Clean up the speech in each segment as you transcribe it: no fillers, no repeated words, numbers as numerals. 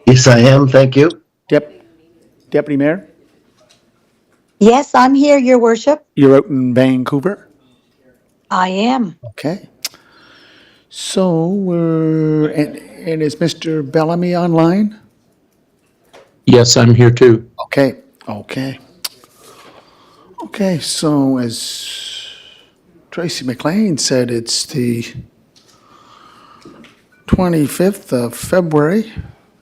Yes, I am. Thank you. Deputy Mayor, Yes, I'm here, Your Worship. you're out in Vancouver? I am. Okay. So and is Mr. Bellamy online? Yes, I'm here too. Okay, okay. Okay, so as Tracy McLean said, it's the 25th of February,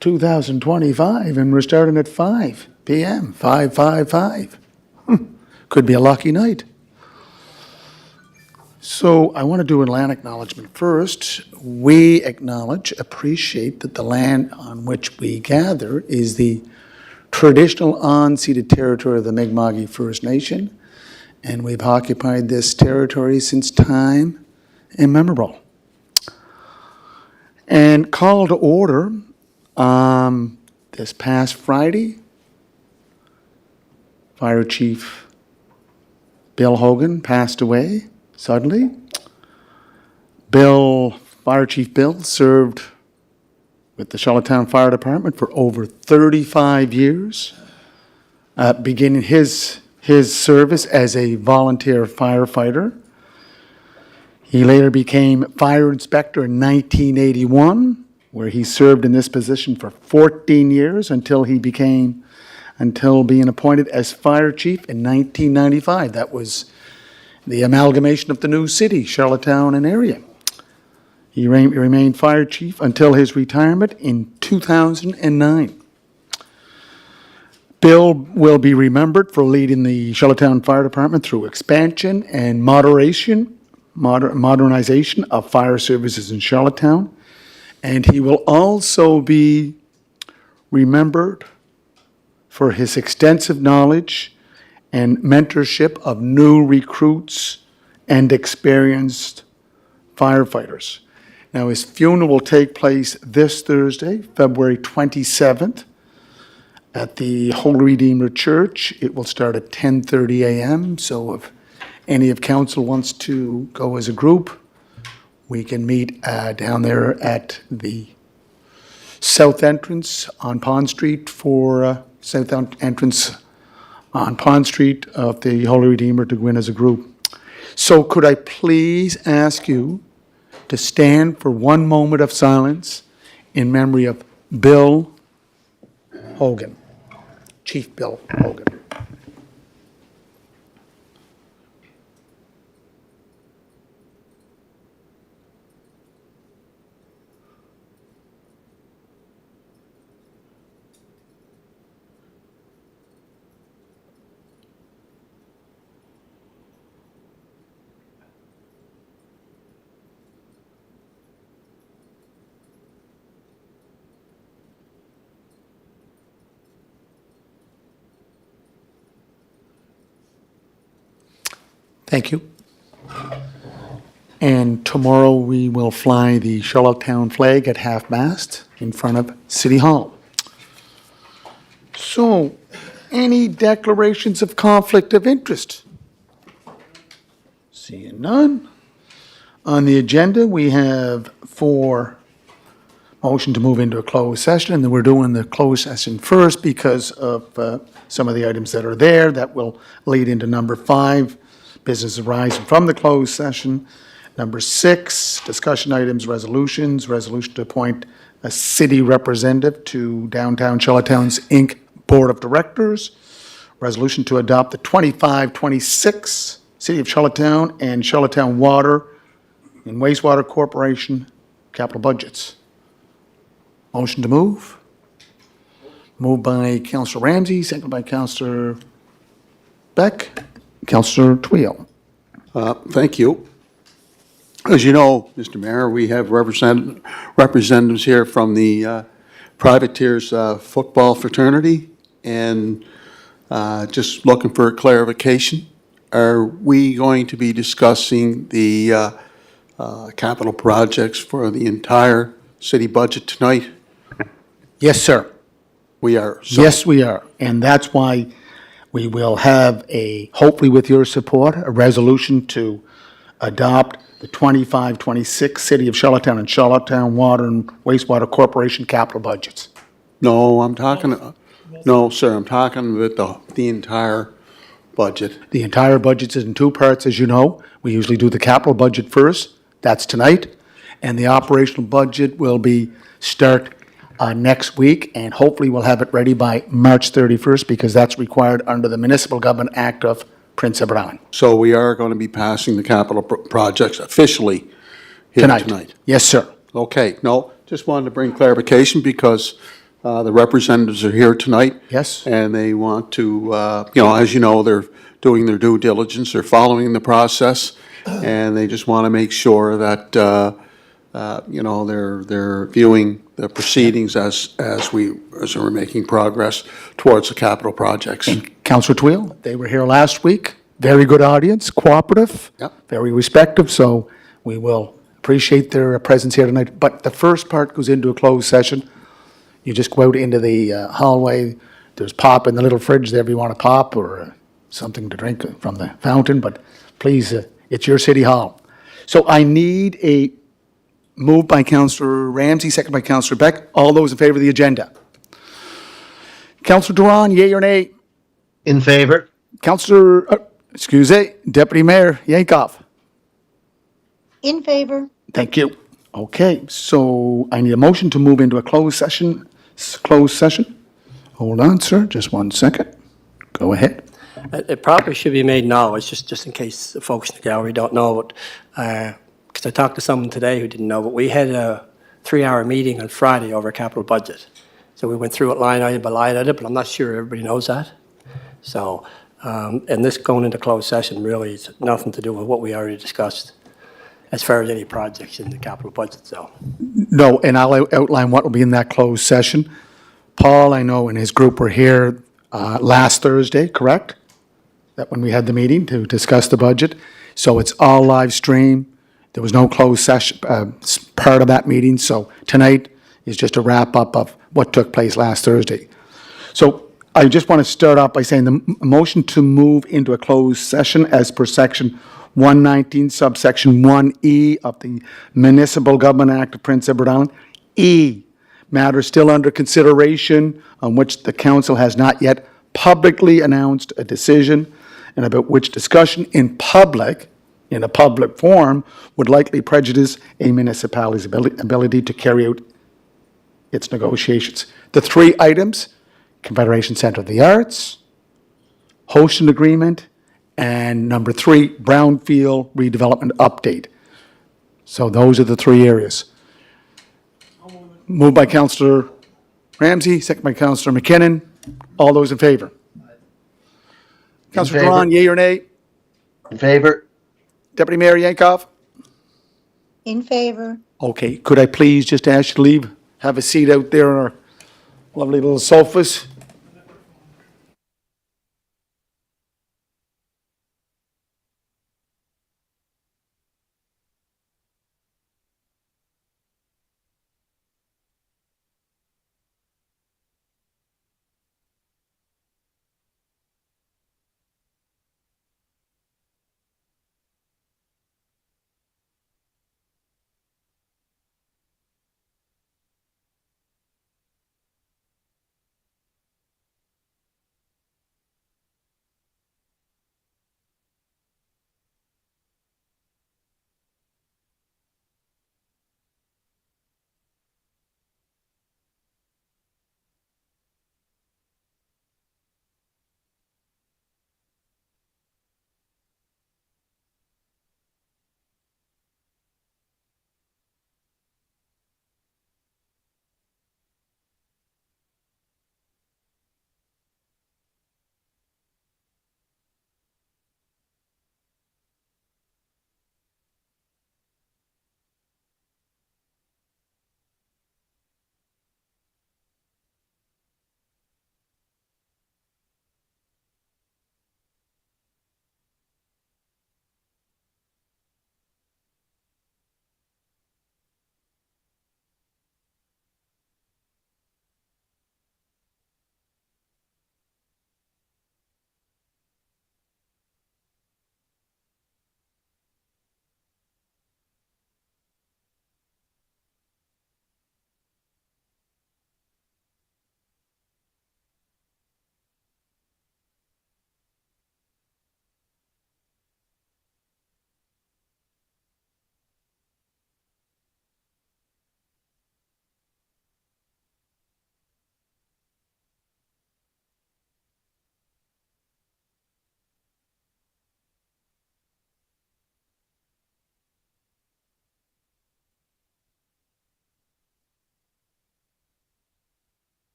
2025, and we're starting at 5 p.m., 5:55. Could be a lucky night. So I want to do an land acknowledgement first. We acknowledge, appreciate that the land on which we gather is the traditional unceded territory of the Mi'kmaq First Nation, and we've occupied this territory since time immemorial. And call to order this past Friday, Fire Chief Bill Hogan passed away suddenly. Fire Chief Bill served with the Charlottetown Fire Department for over 35 years, beginning his service as a volunteer firefighter. He later became fire inspector in 1981, where he served in this position for 14 years until being appointed as fire chief in 1995. That was the amalgamation of the new city, Charlottetown and area. He remained fire chief until his retirement in 2009. Bill will be remembered for leading the Charlottetown Fire Department through expansion and modernization of fire services in Charlottetown. And he will also be remembered for his extensive knowledge and mentorship of new recruits and experienced firefighters. Now, his funeral will take place this Thursday, February 27th, at the Holy Redeemer Church. It will start at 10:30 a.m., so if any of council wants to go as a group, we can meet down there at the south entrance on Pond Street of the Holy Redeemer to go in as a group. So could I please ask you to stand for one moment of silence in memory of Bill Hogan, Chief Bill Hogan. Thank you. And tomorrow we will fly the Charlottetown flag at half-mast in front of City Hall. So, any declarations of conflict of interest? Seeing none. On the agenda, we have 4 motion to move into a closed session, and then we're doing the closed session first because of some of the items that are there that will lead into number 5, business arising from the closed session. Number 6, discussion items, resolutions, resolution to appoint a city representative to Downtown Charlottetown's Inc. Board of Directors, resolution to adopt the 25-26 City of Charlottetown and Charlottetown Water and Wastewater Corporation capital budgets. Motion to move? Moved by Councillor Ramsey, seconded by Councillor Beck. Councillor Tweel. Thank you. As you know, Mr. Mayor, we have representatives here from the Privateers Football Fraternity, and just looking for a clarification. Are we going to be discussing the capital projects for the entire city budget tonight? Yes, sir. We are. Yes, we are. And that's why we will have hopefully with your support, a resolution to adopt the 25-26 City of Charlottetown and Charlottetown Water and Wastewater Corporation capital budgets. No, no, sir, I'm talking with the entire budget. The entire budget's in two parts, as you know. We usually do the capital budget first. That's tonight. And the operational budget will be start next week, and hopefully we'll have it ready by March 31st because that's required under the Municipal Government Act of Prince Edward So we are going to be passing the capital projects officially here tonight. tonight. Yes, sir. Okay, no, just wanted to bring clarification because the representatives are here tonight. Yes. And they want to, as you know, they're doing their due diligence, they're following the process, and they just want to make sure that, they're viewing the proceedings as we're making progress towards the capital projects. Councillor Twill, they were here last week. Very good audience, cooperative, Yep. very respectful, so we will appreciate their presence here tonight. But the first part goes into a closed session. You just go out into the hallway. There's pop in the little fridge there if you want a pop or something to drink from the fountain, but please, it's your city hall. So I need a move by Councillor Ramsey, second by Councillor Beck. All those in favor of the agenda? Councillor Duran, yea or nay? In favor? Councillor, Deputy Mayor Yankoff. In favor. Thank you. Okay, so I need a motion to move into a closed session. Closed session. Hold on, sir, just 1 second. Go ahead. It probably should be made now, it's just in case the folks in the gallery don't know, because I talked to someone today who didn't know, but we had a 3-hour meeting on Friday over capital budget. So we went through it line item by line item, but I'm not sure everybody knows that. So, and this going into closed session really has nothing to do with what we already discussed as far as any projects in the capital budget, so. No, and I'll outline what will be in that closed session. Paul, I know, and his group were here last Thursday, correct? That when we had the meeting to discuss the budget. So it's all live stream. There was no closed session part of that meeting. So tonight is just a wrap up of what took place last Thursday. So I just want to start off by saying the motion to move into a closed session as per section 119 subsection 1E of the Municipal Government Act of Prince Edward Island. E, matters still under consideration on which the council has not yet publicly announced a decision and about which discussion in a public forum, would likely prejudice a municipality's ability to carry out its negotiations. The three items, Confederation Centre of the Arts, hosting agreement, and number 3, brownfield redevelopment update. So those are the three areas. Moved by Councillor Ramsey, second by Councillor McKinnon. All those in favor? Councillor favor. Duran, yea or nay? In favor? Deputy Mayor Yankoff? In favor. Okay, could I please just ask you to leave, have a seat out there on our lovely little sofas?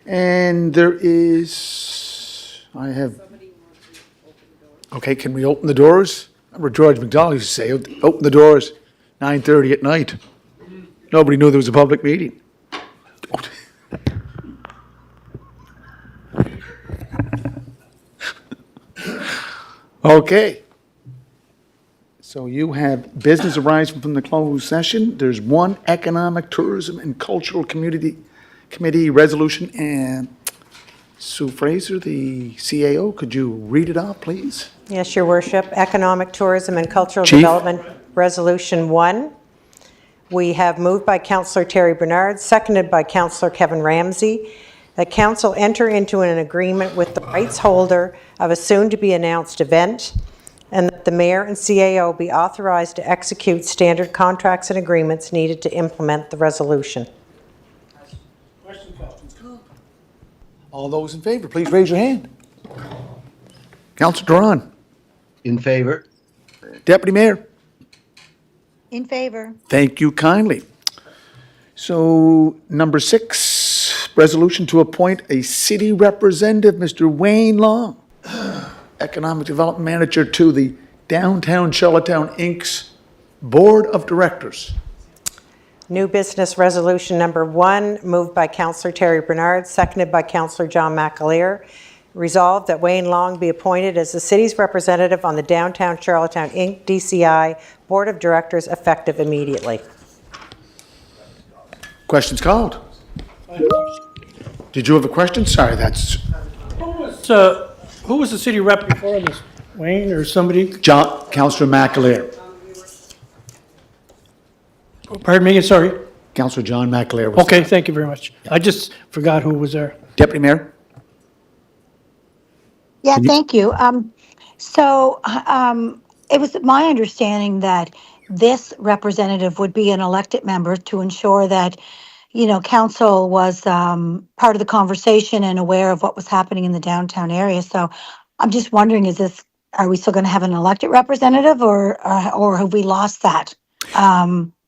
And there is, okay, can we open the doors? Remember George McDonald used to say, open the doors, 9:30 at night. Nobody knew there was a public meeting. Okay. So you have business arising from the closed session. There's one Economic, Tourism, and Cultural Committee resolution, and Sue Fraser, the CAO, could you read it off, please? Yes, Your Worship. Economic, Tourism, and Cultural Chief. Development Resolution 1. We have moved by Councillor Terry Bernard, seconded by Councillor Kevin Ramsey, that Council enter into an agreement with the rights holder of a soon-to-be-announced event, and that the Mayor and CAO be authorized to execute standard contracts and agreements needed to implement the resolution. All those in favor, please raise your hand. Councillor Duran, In favor? Deputy Mayor, In favor. thank you kindly. So, number 6, resolution to appoint a city representative, Mr. Wayne Long, Economic Development Manager, to the Downtown Charlottetown Inc.'s Board of Directors. New business resolution number 1, moved by Councillor Terry Bernard, seconded by Councillor John McAleer. Resolved that Wayne Long be appointed as the city's representative on the Downtown Charlottetown Inc. DCI Board of Directors effective immediately. Questions called? Did you have a question? Sorry, that's Who was the city rep before this? Wayne or somebody? Councillor McAleer. Pardon me, sorry. Councillor John McAleer was. Okay, thank you very much. I just forgot who was there. Deputy Mayor? Yeah, Can you- thank you. It was my understanding that this representative would be an elected member to ensure that, council was part of the conversation and aware of what was happening in the downtown area. So I'm just wondering, are we still going to have an elected representative or have we lost that?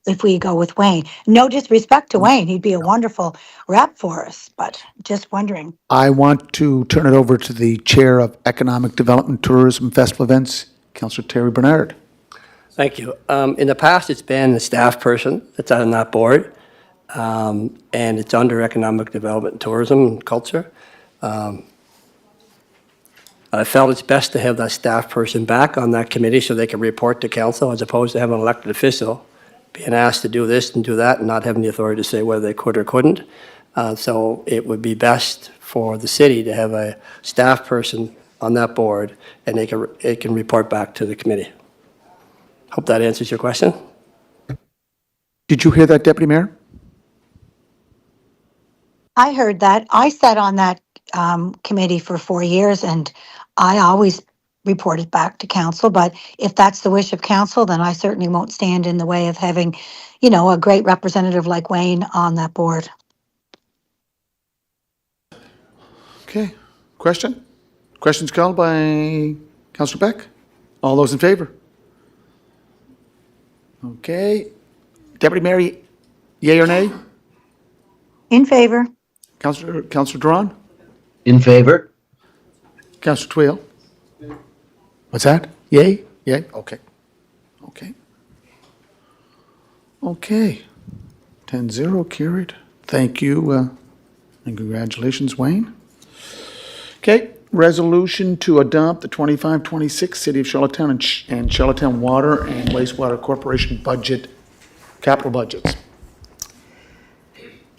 If we go with Wayne. No disrespect to Wayne, he'd be a wonderful rep for us, but just wondering. I want to turn it over to the Chair of Economic Development, Tourism, Festival Events, Councillor Terry Bernard. Thank you. In the past, it's been a staff person that's on that board, and it's under Economic Development, Tourism, and Culture. I felt it's best to have that staff person back on that committee so they can report to council as opposed to having an elected official being asked to do this and do that and not having the authority to say whether they could or couldn't. So it would be best for the city to have a staff person on that board, and they can report back to the committee. Hope that answers your question. Did you hear that, Deputy Mayor? I heard that. I sat on that committee for 4 years and I always reported back to council, but if that's the wish of council, then I certainly won't stand in the way of having, a great representative like Wayne on that board. Okay. Question? Questions called by Councillor Beck? All those in favor? Okay. Deputy Mayor, yea or nay? In favor. Councillor Duran? In favor? Councillor Twill? What's that? Yay? Yay? Okay. Okay. Okay. 10-0 carried. Thank you, and congratulations, Wayne. Okay, resolution to adopt the 25-26 City of Charlottetown and Charlottetown Water and Wastewater Corporation budget, capital budgets.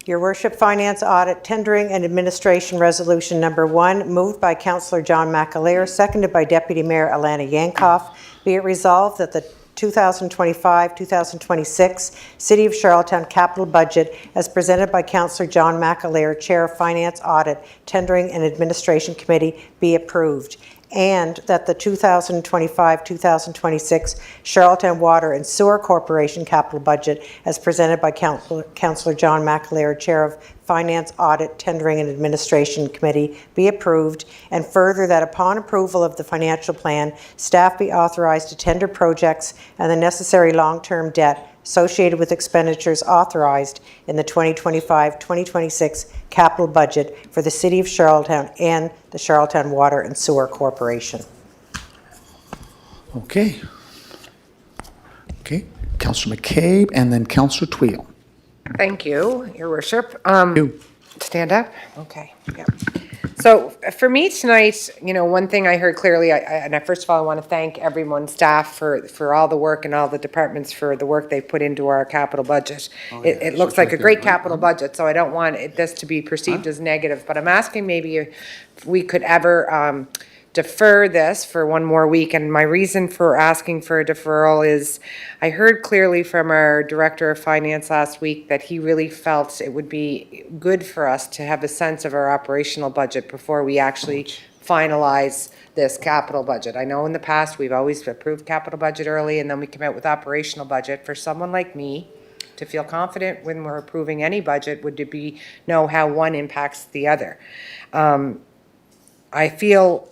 Your Worship, Finance, Audit, Tendering, and Administration Resolution Number 1, moved by Councillor John McAleer, seconded by Deputy Mayor Alana Yankoff. Be it resolved that the 2025-2026 City of Charlottetown capital budget, as presented by Councillor John McAleer, Chair of Finance, Audit, Tendering, and Administration Committee, be approved. And that the 2025-2026 Charlottetown Water and Sewer Corporation capital budget, as presented by Councillor John McAleer, Chair of Finance, Audit, Tendering, and Administration Committee, be approved. And further, that upon approval of the financial plan, staff be authorized to tender projects and the necessary long-term debt associated with expenditures authorized in the 2025-2026 capital budget for the City of Charlottetown and the Charlottetown Water and Sewer Corporation. Okay. Okay, Councillor McCabe and then Councillor Twill. Thank you, Your Worship. You. Stand up? Okay, yeah. So for me tonight, one thing I heard clearly, and first of all, I want to thank everyone, staff, for all the work and all the departments for the work they put into our capital budget. It looks like a great capital budget, so I don't want this to be perceived as negative, but I'm asking maybe if we could ever defer this for one more week. And my reason for asking for a deferral is I heard clearly from our Director of Finance last week that he really felt it would be good for us to have a sense of our operational budget before we actually finalize this capital budget. I know in the past we've always approved capital budget early and then we come out with operational budget. For someone like me to feel confident when we're approving any budget would be know how one impacts the other. I feel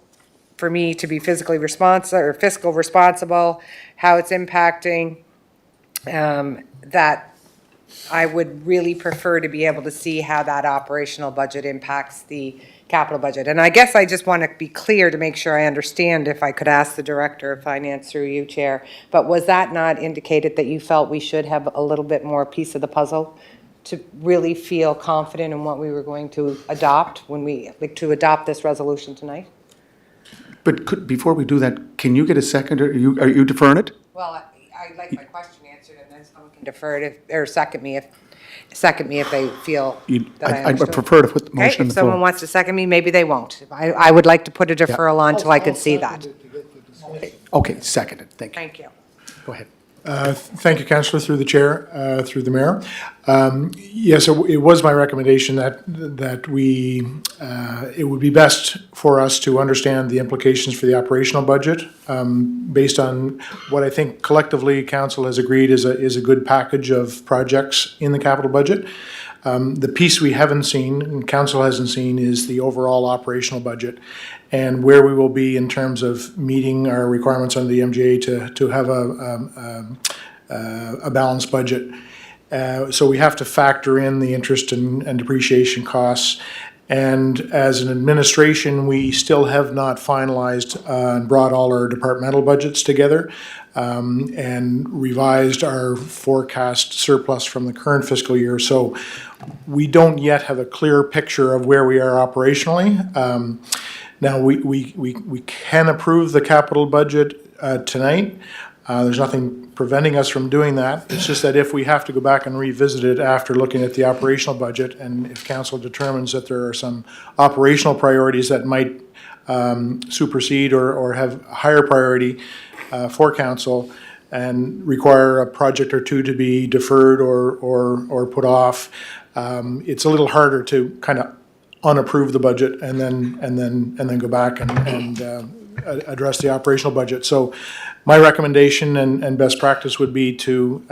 for me to be fiscal responsible, how it's impacting, that I would really prefer to be able to see how that operational budget impacts the capital budget. And I guess I just want to be clear to make sure I understand, if I could ask the Director of Finance through you, Chair, but was that not indicated that you felt we should have a little bit more piece of the puzzle to really feel confident in what we were going to adopt when we, to adopt this resolution tonight? But before we do that, can you get a second, are you deferring it? Well, I'd like my question answered, and then someone can defer it, or second me if they feel that I I understood. prefer to put the Okay, motion on if the floor. someone wants to second me, maybe they won't. I would like to put a deferral on till I could see that. Okay, seconded, thank you. Thank you. Go ahead. Thank you, Councillor, through the chair, through the mayor. Yes, it was my recommendation that we, it would be best for us to understand the implications for the operational budget, based on what I think collectively council has agreed is a good package of projects in the capital budget. The piece we haven't seen, and council hasn't seen, is the overall operational budget and where we will be in terms of meeting our requirements under the MGA to have a balanced budget. So we have to factor in the interest and depreciation costs. And as an administration, we still have not finalized and brought all our departmental budgets together and revised our forecast surplus from the current fiscal year. So we don't yet have a clear picture of where we are operationally. Now, we can approve the capital budget tonight. There's nothing preventing us from doing that. It's just that if we have to go back and revisit it after looking at the operational budget, and if council determines that there are some operational priorities that might supersede or have higher priority for council and require a project or two to be deferred or put off, it's a little harder to kind of unapprove the budget and then go back and address the operational budget. So my recommendation and best practice would be to,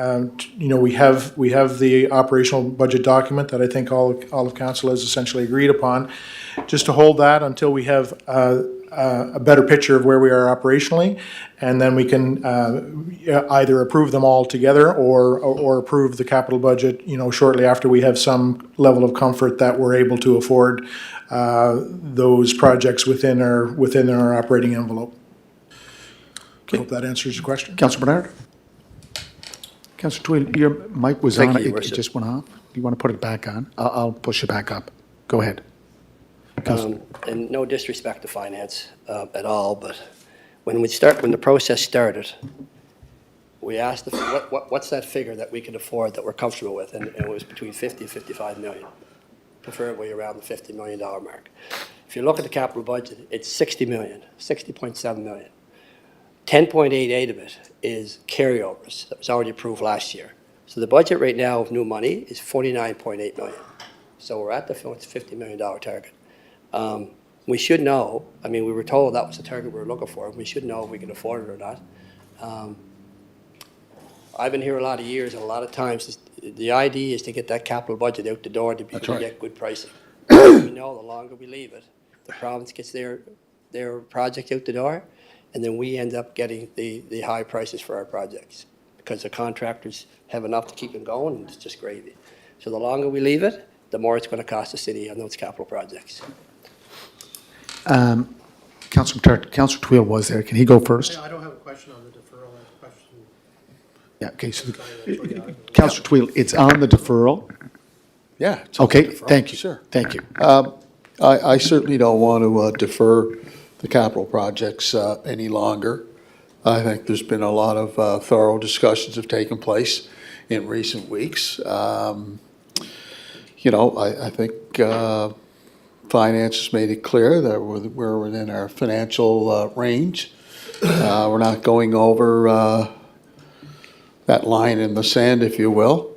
we have the operational budget document that I think all of council has essentially agreed upon, just to hold that until we have a better picture of where we are operationally, and then we can either approve them all together or approve the capital budget, shortly after we have some level of comfort that we're able to afford those projects within our operating envelope. I hope that answers your question. Councillor Bernard? Councillor Twill, your mic was Thank on, you, it Worship. just went off. You want to put it back on? I'll push it back up. Go ahead. And no disrespect to finance at all, but when the process started, we asked, what's that figure that we can afford that we're comfortable with? And it was between 50 and 55 million, preferably around the $50 million mark. If you look at the capital budget, it's 60 million, 60.7 million. 10.88 of it is carryovers that was already approved last year. So the budget right now of new money is 49.8 million. So we're at the $50 million target. We should know, we were told that was the target we were looking for. We should know if we can afford it or not. I've been here a lot of years, and a lot of times the idea is to get that capital budget out the door to get good pricing. We know the longer we leave it, the province gets their project out the door, and then we end up getting the high prices for our projects. because the contractors have enough to keep them going, and it's just gravy. So the longer we leave it, the more it's going to cost the city on those capital projects. Councillor Twill was there. Can he go first? I don't have a question on the deferral, I have a question. Yeah, okay, so Councillor Twill, it's on the deferral. Yeah. it's Okay, deferral. thank you. Sure. Thank you. I certainly don't want to defer the capital projects any longer. I think there's been a lot of thorough discussions have taken place in recent weeks. You know, I think finance has made it clear that we're within our financial range. We're not going over that line in the sand, if you will.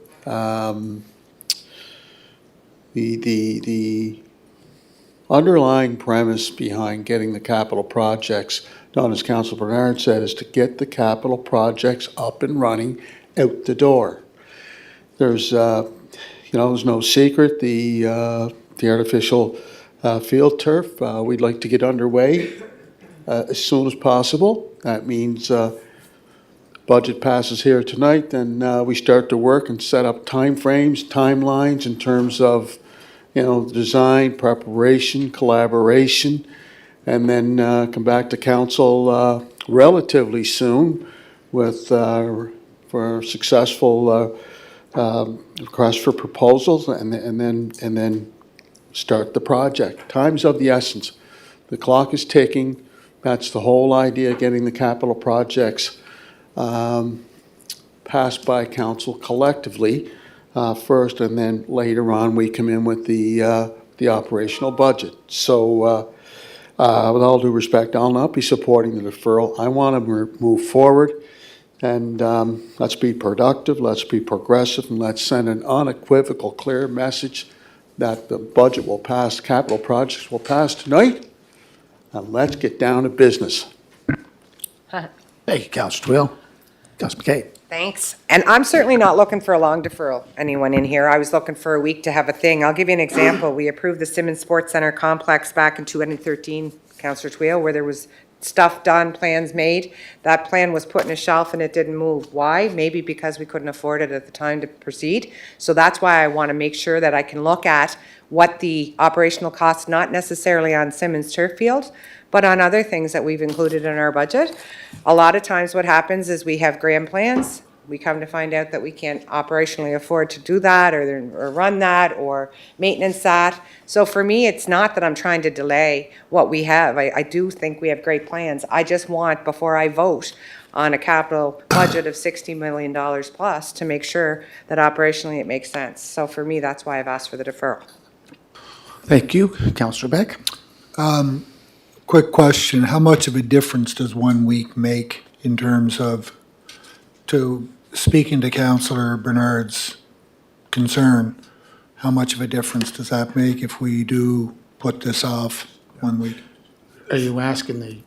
The underlying premise behind getting the capital projects done, as Councilor Bernard said, is to get the capital projects up and running out the door. There's, there's no secret, the artificial field turf, we'd like to get underway as soon as possible. That means budget passes here tonight, then we start to work and set up timeframes, timelines in terms of, design, preparation, collaboration, and then come back to council relatively soon with for successful request for proposals, and then start the project. Time's of the essence. The clock is ticking. That's the whole idea, getting the capital projects passed by council collectively first, and then later on we come in with the operational budget. So with all due respect, I'll not be supporting the deferral. I want to move forward, and let's be productive, let's be progressive, and let's send an unequivocal, clear message that the budget will pass, capital projects will pass tonight, and let's get down to business. Thank you, Councillor Twill. Councillor McKay. Thanks. And I'm certainly not looking for a long deferral, anyone in here. I was looking for a week to have a thing. I'll give you an example. We approved the Simmons Sports Center complex back in 2013, Councillor Twill, where there was stuff done, plans made. That plan was put in a shelf and it didn't move. Why? Maybe because we couldn't afford it at the time to proceed. So that's why I want to make sure that I can look at what the operational costs, not necessarily on Simmons turf field, but on other things that we've included in our budget. A lot of times what happens is we have grand plans. We come to find out that we can't operationally afford to do that or run that or maintenance that. So for me, it's not that I'm trying to delay what we have. I do think we have great plans. I just want, before I vote on a capital budget of $60 million plus, to make sure that operationally it makes sense. So for me, that's why I've asked for the deferral. Thank you. Councillor Beck. Quick question, how much of a difference does 1 week make in terms of, to speaking to Councillor Bernard's concern, how much of a difference does that make if we do put this off 1 week? Are you asking the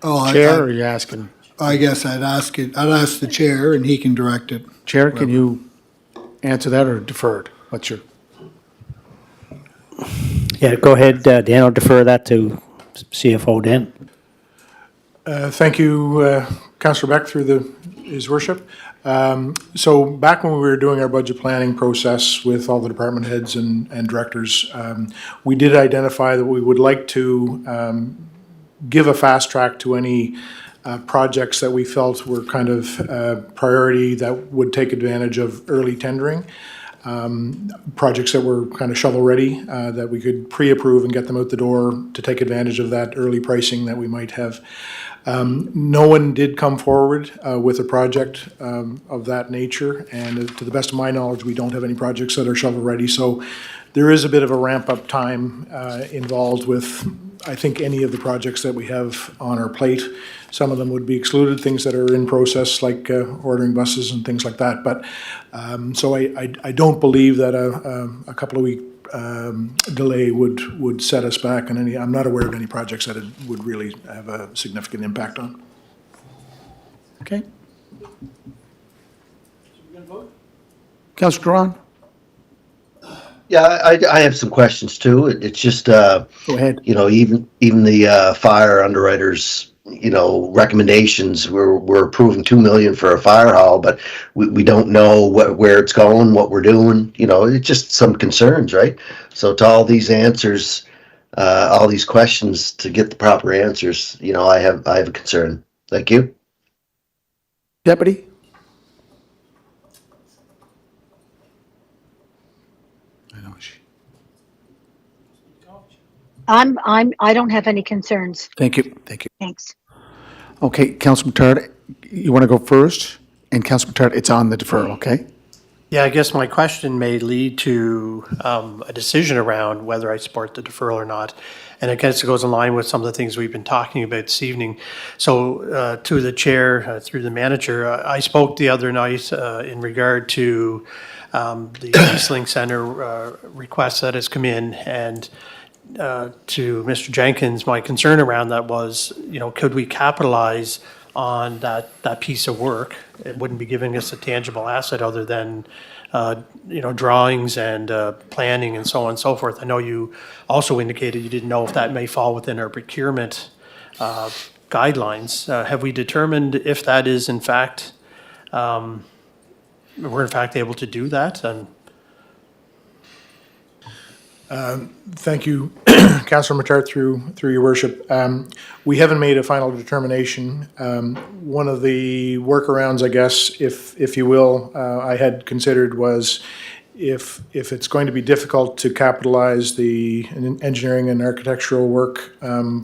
Oh, chair, or are you asking? I guess I'd ask the chair and he can direct it. Chair, can you answer that, or deferred? What's your? Yeah, go ahead, Dan, I'll defer that to CFO Dan. Thank you, Councillor Beck, through His Worship. So back when we were doing our budget planning process with all the department heads and directors, we did identify that we would like to give a fast track to any projects that we felt were kind of priority that would take advantage of early tendering. Projects that were kind of shovel-ready, that we could pre-approve and get them out the door to take advantage of that early pricing that we might have. No one did come forward with a project of that nature, and to the best of my knowledge, we don't have any projects that are shovel-ready. So there is a bit of a ramp-up time involved with, I think, any of the projects that we have on our plate. Some of them would be excluded, things that are in process, like ordering buses and things like that. But so I don't believe that a couple of week delay would set us back on any. I'm not aware of any projects that it would really have a significant impact on. Okay. Councillor Duran. Yeah, I have some questions too. It's just, Go ahead. even the fire underwriters recommendations. We're approving 2 million for a fire hall, but we don't know where it's going, what we're doing. It's just some concerns, right? So to all these answers, all these questions, to get the proper answers, I have a concern. Thank you. Deputy? I know she. I don't have any concerns. Thank you, thank you. Thanks. Okay, Councilman Tard, you want to go first? And Councilman Tard, it's on the deferral, okay? Yeah, I guess my question may lead to a decision around whether I support the deferral or not. And I guess it goes in line with some of the things we've been talking about this evening. So to the chair, through the manager, I spoke the other night in regard to the EastLink Center request that has come in, and to Mr. Jenkins, my concern around that was, could we capitalize on that piece of work? It wouldn't be giving us a tangible asset other than, drawings and planning and so on and so forth. I know you also indicated you didn't know if that may fall within our procurement guidelines. Have we determined if that is in fact, we're in fact able to do that? And Thank you, Councillor Matart, through your worship. We haven't made a final determination. One of the workarounds, I guess, if you will, I had considered was if it's going to be difficult to capitalize the engineering and architectural work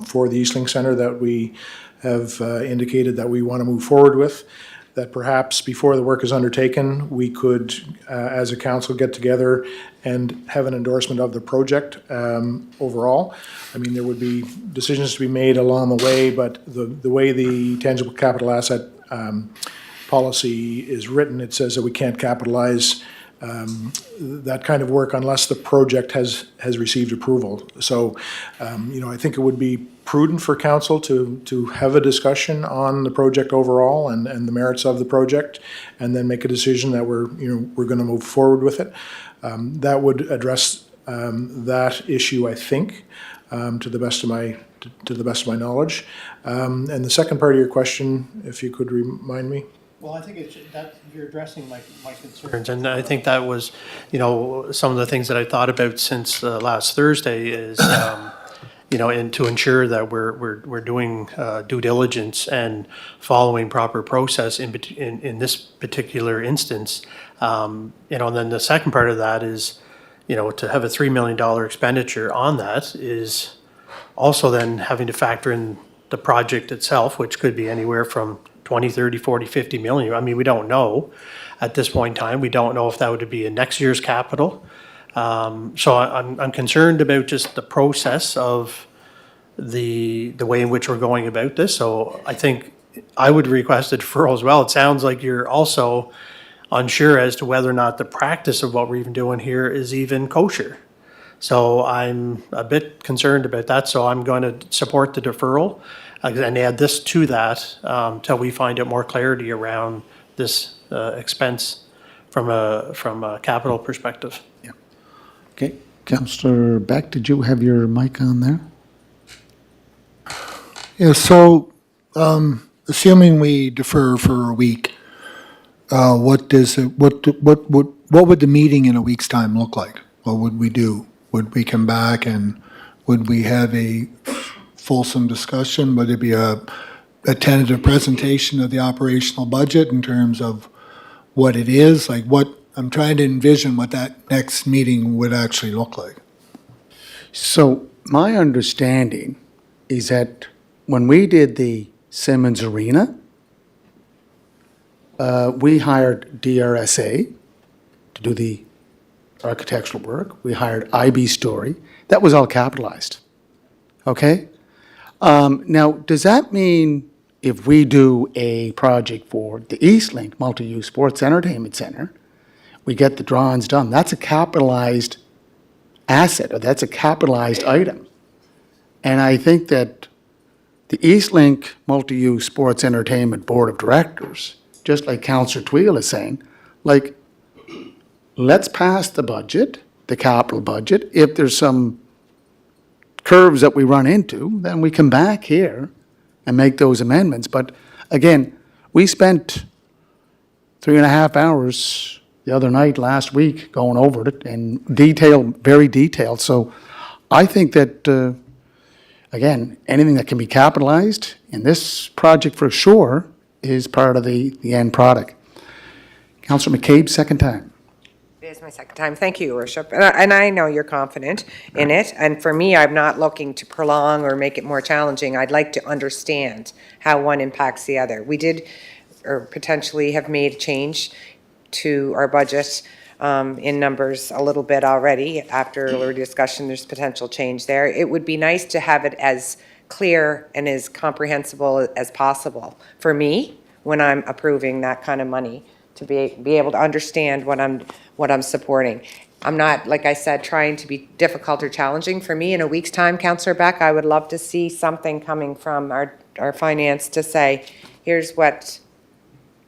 for the EastLink Center that we have indicated that we want to move forward with, that perhaps before the work is undertaken, we could, as a council, get together and have an endorsement of the project overall. I mean, there would be decisions to be made along the way, but the way the tangible capital asset policy is written, it says that we can't capitalize that kind of work unless the project has received approval. So, I think it would be prudent for council to have a discussion on the project overall and the merits of the project, and then make a decision that we're going to move forward with it. That would address that issue, I think, to the best of my knowledge. And the second part of your question, if you could remind me. well, I think you're addressing my concerns, and I think that was, some of the things that I thought about since last Thursday is, and to ensure that we're doing due diligence and following proper process in this particular instance. And then the second part of that is, to have a $3 million expenditure on that is also then having to factor in the project itself, which could be anywhere from 20, 30, 40, 50 million. I mean, we don't know at this point in time. We don't know if that would be in next year's capital. So I'm concerned about just the process of the way in which we're going about this. So I think I would request a deferral as well. It sounds like you're also unsure as to whether or not the practice of what we're even doing here is even kosher. So I'm a bit concerned about that. So I'm going to support the deferral and add this to that till we find out more clarity around this expense from a capital perspective. Yeah. Okay, Councillor Beck, did you have your mic on there? Yeah, so, assuming we defer for a week, what would the meeting in a week's time look like? What would we do? Would we come back and would we have a fulsome discussion? Would it be a tentative presentation of the operational budget in terms of what it is? Like I'm trying to envision what that next meeting would actually look like. So my understanding is that when we did the Simmons Arena, we hired DRSA to do the architectural work. We hired IB Story. That was all capitalized. Okay? Now, does that mean if we do a project for the EastLink Multi-Use Sports Entertainment Center, we get the drawings done, that's a capitalized asset, or that's a capitalized item. And I think that the EastLink Multi-Use Sports Entertainment Board of Directors, just like Councillor Tweal is saying, like, let's pass the budget, the capital budget. If there's some curves that we run into, then we come back here and make those amendments. But again, we spent 3.5 hours the other night, last week, going over it in detail, very detailed. So I think that, again, anything that can be capitalized in this project for sure is part of the end product. Councillor McCabe, second time. It is my second time. Thank you, Your Worship. And I know you're confident in it. And for me, I'm not looking to prolong or make it more challenging. I'd like to understand how one impacts the other. We did, or potentially have made a change to our budget in numbers a little bit already. After a little discussion, there's potential change there. It would be nice to have it as clear and as comprehensible as possible for me when I'm approving that kind of money, to be able to understand what I'm supporting. I'm not, like I said, trying to be difficult or challenging. For me, in a week's time, Councillor Beck, I would love to see something coming from our finance to say, here's what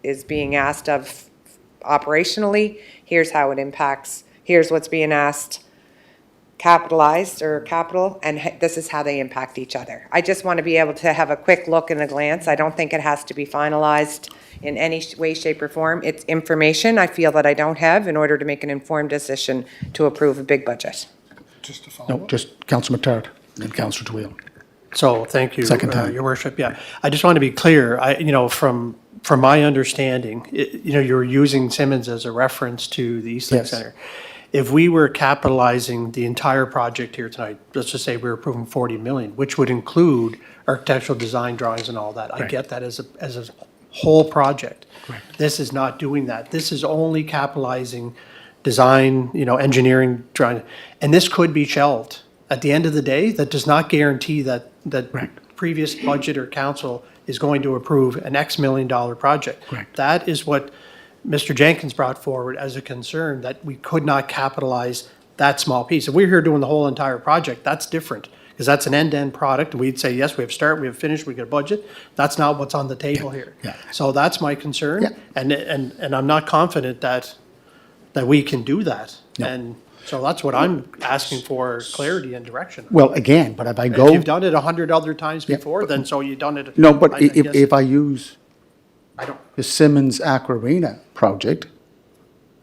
is being asked of operationally, here's how it impacts, here's what's being asked capitalized or capital, and this is how they impact each other. I just want to be able to have a quick look and a glance. I don't think it has to be finalized in any way, shape, or form. It's information I feel that I don't have in order to make an informed decision to approve a big budget. Just to follow No, up. just Councillor McTaggart and Councillor Twill. So, thank you. Second time. Your Worship, yeah. I just want to be clear, from my understanding, you're using Simmons as a reference to the Eastlink Yes. Center. If we were capitalizing the entire project here tonight, let's just say we were approving 40 million, which would include architectural design drawings and all that. I get that as a whole project. This is not doing that. This is only capitalizing design, engineering, drawing, and this could be shelved. At the end of the day, that does not guarantee that previous budget or council is going to approve an X million-dollar project. That is what Mr. Jenkins brought forward as a concern, that we could not capitalize that small piece. If we're here doing the whole entire project, that's different, because that's an end-to-end product. We'd say, yes, we have start, we have finish, we get a budget. That's not what's on the table here. Yeah. So that's my concern, Yeah. and I'm not confident that we can do that. No. And so that's what I'm asking for, clarity and direction. Well, again, but if I If go, you've done it 100 other times Yeah, before, then so you've done it. no, but I if, guess- if I use I don't, the Simmons Aquarina project,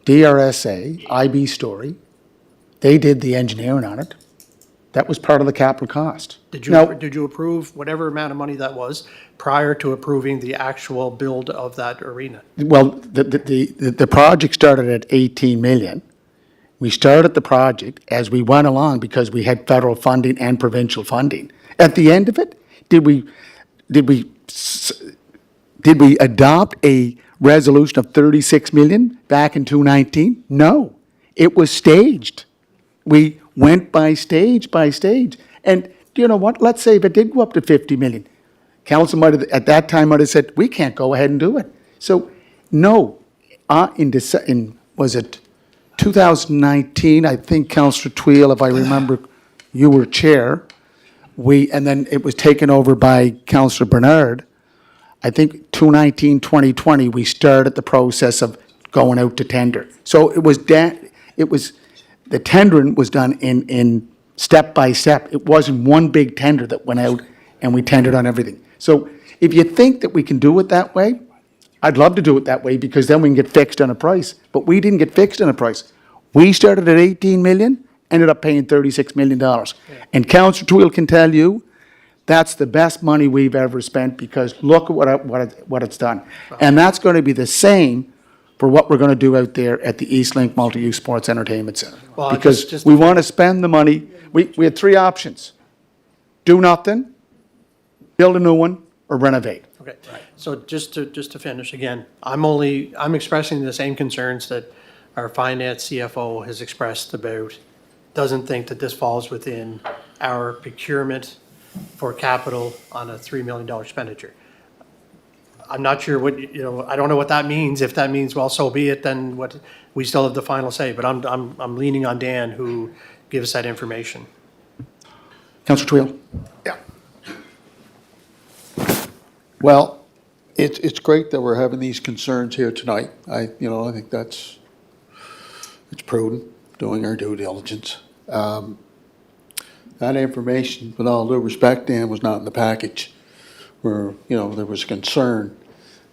DRSA, IB Story, they did the engineering on it. That was part of the capital cost. did Now, you approve whatever amount of money that was prior to approving the actual build of that arena? well, the project started at 18 million. We started the project as we went along because we had federal funding and provincial funding. At the end of it, did we adopt a resolution of 36 million back in 2019? No, it was staged. We went by stage. And you know what? Let's say if it did go up to 50 million, council might have, at that time, might have said, we can't go ahead and do it. So, no, was it 2019, I think, Councillor Twill, if I remember, you were chair, and then it was taken over by Councillor Bernard. I think 2019-2020, we started the process of going out to tender. So the tendering was done in step by step. It wasn't one big tender that went out and we tendered on everything. So if you think that we can do it that way, I'd love to do it that way, because then we can get fixed on a price. But we didn't get fixed on a price. We started at 18 million, ended up paying $36 million. And Councillor Twill can tell you, that's the best money we've ever spent, because look at what it's done. And that's going to be the same for what we're going to do out there at the Eastlink Multi-Use Sports Entertainment Centre. Well, Because just- we want to spend the money, we had three options: do nothing, build a new one, or renovate. Okay, so just to finish again, I'm expressing the same concerns that our finance CFO has expressed about, doesn't think that this falls within our procurement for capital on a $3 million expenditure. I'm not sure what, I don't know what that means. If that means, well, so be it, then we still have the final say, but I'm leaning on Dan, who gives that information. Councillor Twill? Yeah. Well, it's great that we're having these concerns here tonight. I think it's prudent, doing our due diligence. That information, with all due respect, Dan, was not in the package where, there was concern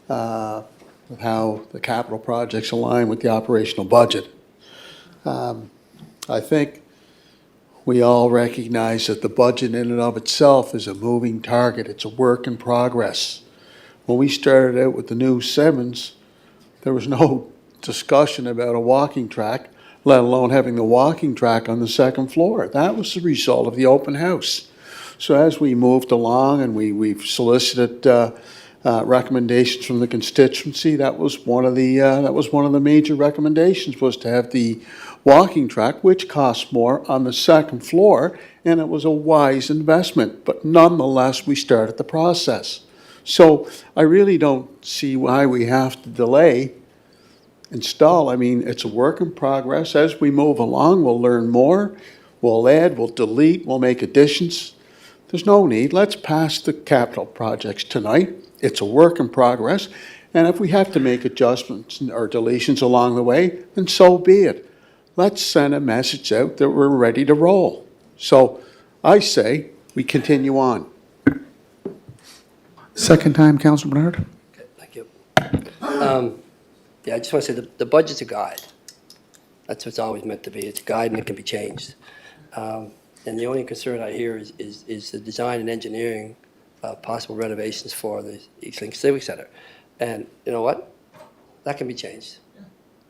with how the capital projects align with the operational budget. I think we all recognize that the budget in and of itself is a moving target. It's a work in progress. When we started out with the new Simmons, there was no discussion about a walking track, let alone having the walking track on the second floor. That was the result of the open house. So as we moved along and we've solicited recommendations from the constituency, that was one of the major recommendations, was to have the walking track, which costs more, on the second floor, and it was a wise investment. But nonetheless, we started the process. So I really don't see why we have to delay, install. I mean, it's a work in progress. As we move along, we'll learn more, we'll add, we'll delete, we'll make additions. There's no need. Let's pass the capital projects tonight. It's a work in progress. And if we have to make adjustments or deletions along the way, then so be it. Let's send a message out that we're ready to roll. So I say we continue on. Second time, Councillor Bernard? Okay, thank you. Yeah, I just want to say the budget's a guide. That's what it's always meant to be. It's a guide and it can be changed. And the only concern I hear is the design and engineering possible renovations for the Eastlink Civic Center. And you know what? That can be changed.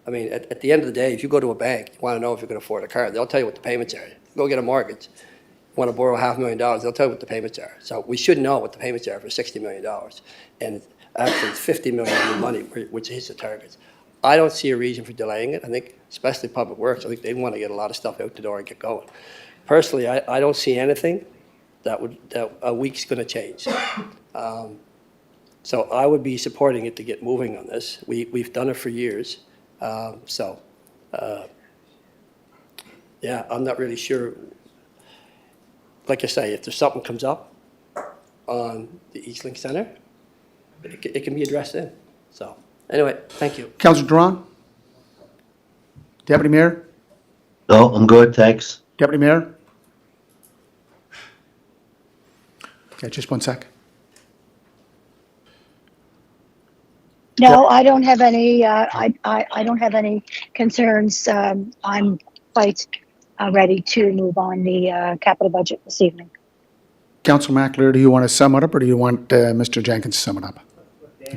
I mean, at the end of the day, if you go to a bank, you want to know if you can afford a car, they'll tell you what the payments are. Go get a mortgage. You want to borrow $500,000, they'll tell you what the payments are. So we should know what the payments are for $60 million. And actually, it's $50 million in money, which hits the targets. I don't see a reason for delaying it. I think, especially Public Works, I think they want to get a lot of stuff out the door and get going. Personally, I don't see anything that a week's going to change. So I would be supporting it to get moving on this. We've done it for years. Yeah, I'm not really sure. Like I say, if there's something comes up on the Eastlink Center, it can be addressed then. So anyway, thank you. Councillor Duran? Deputy Mayor? No, I'm good, thanks. Deputy Mayor? Okay, just 1 sec. No, I don't have any, I don't have any concerns. I'm quite ready to move on the capital budget this evening. Councillor McAleer, do you want to sum it up, or do you want Mr. Jenkins to sum it up?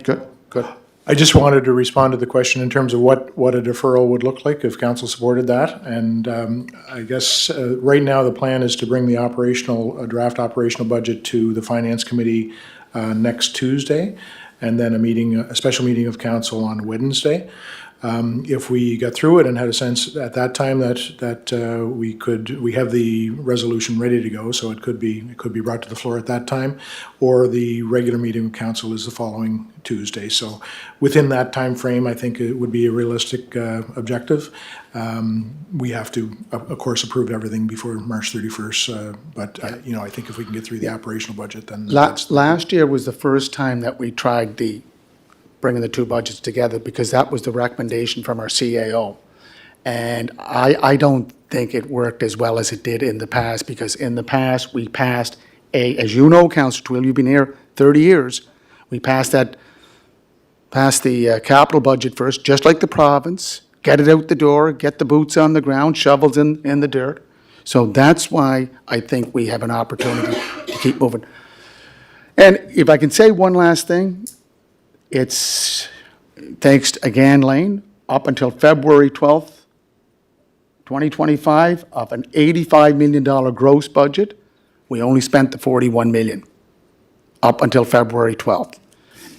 Good, good. I just wanted to respond to the question in terms of what a deferral would look like if council supported that. And I guess right now the plan is to bring the draft operational budget to the Finance Committee next Tuesday, and then a special meeting of council on Wednesday. If we got through it and had a sense at that time that we have the resolution ready to go, so it could be brought to the floor at that time, or the regular meeting of council is the following Tuesday. So within that time frame, I think it would be a realistic objective. We have to, of course, approve everything before March 31st. But I think if we can get through the operational budget, then Last year was the first time that we tried bringing the two budgets together, because that was the recommendation from our CAO. And I don't think it worked as well as it did in the past, because in the past, we passed as you know, Councillor Twill, you've been here 30 years, we passed the capital budget first, just like the province, get it out the door, get the boots on the ground, shovels in the dirt. So that's why I think we have an opportunity to keep moving. And if I can say one last thing, it's thanks again, Lane, up until February 12th, 2025, of an $85 million gross budget, we only spent the $41 million up until February 12th.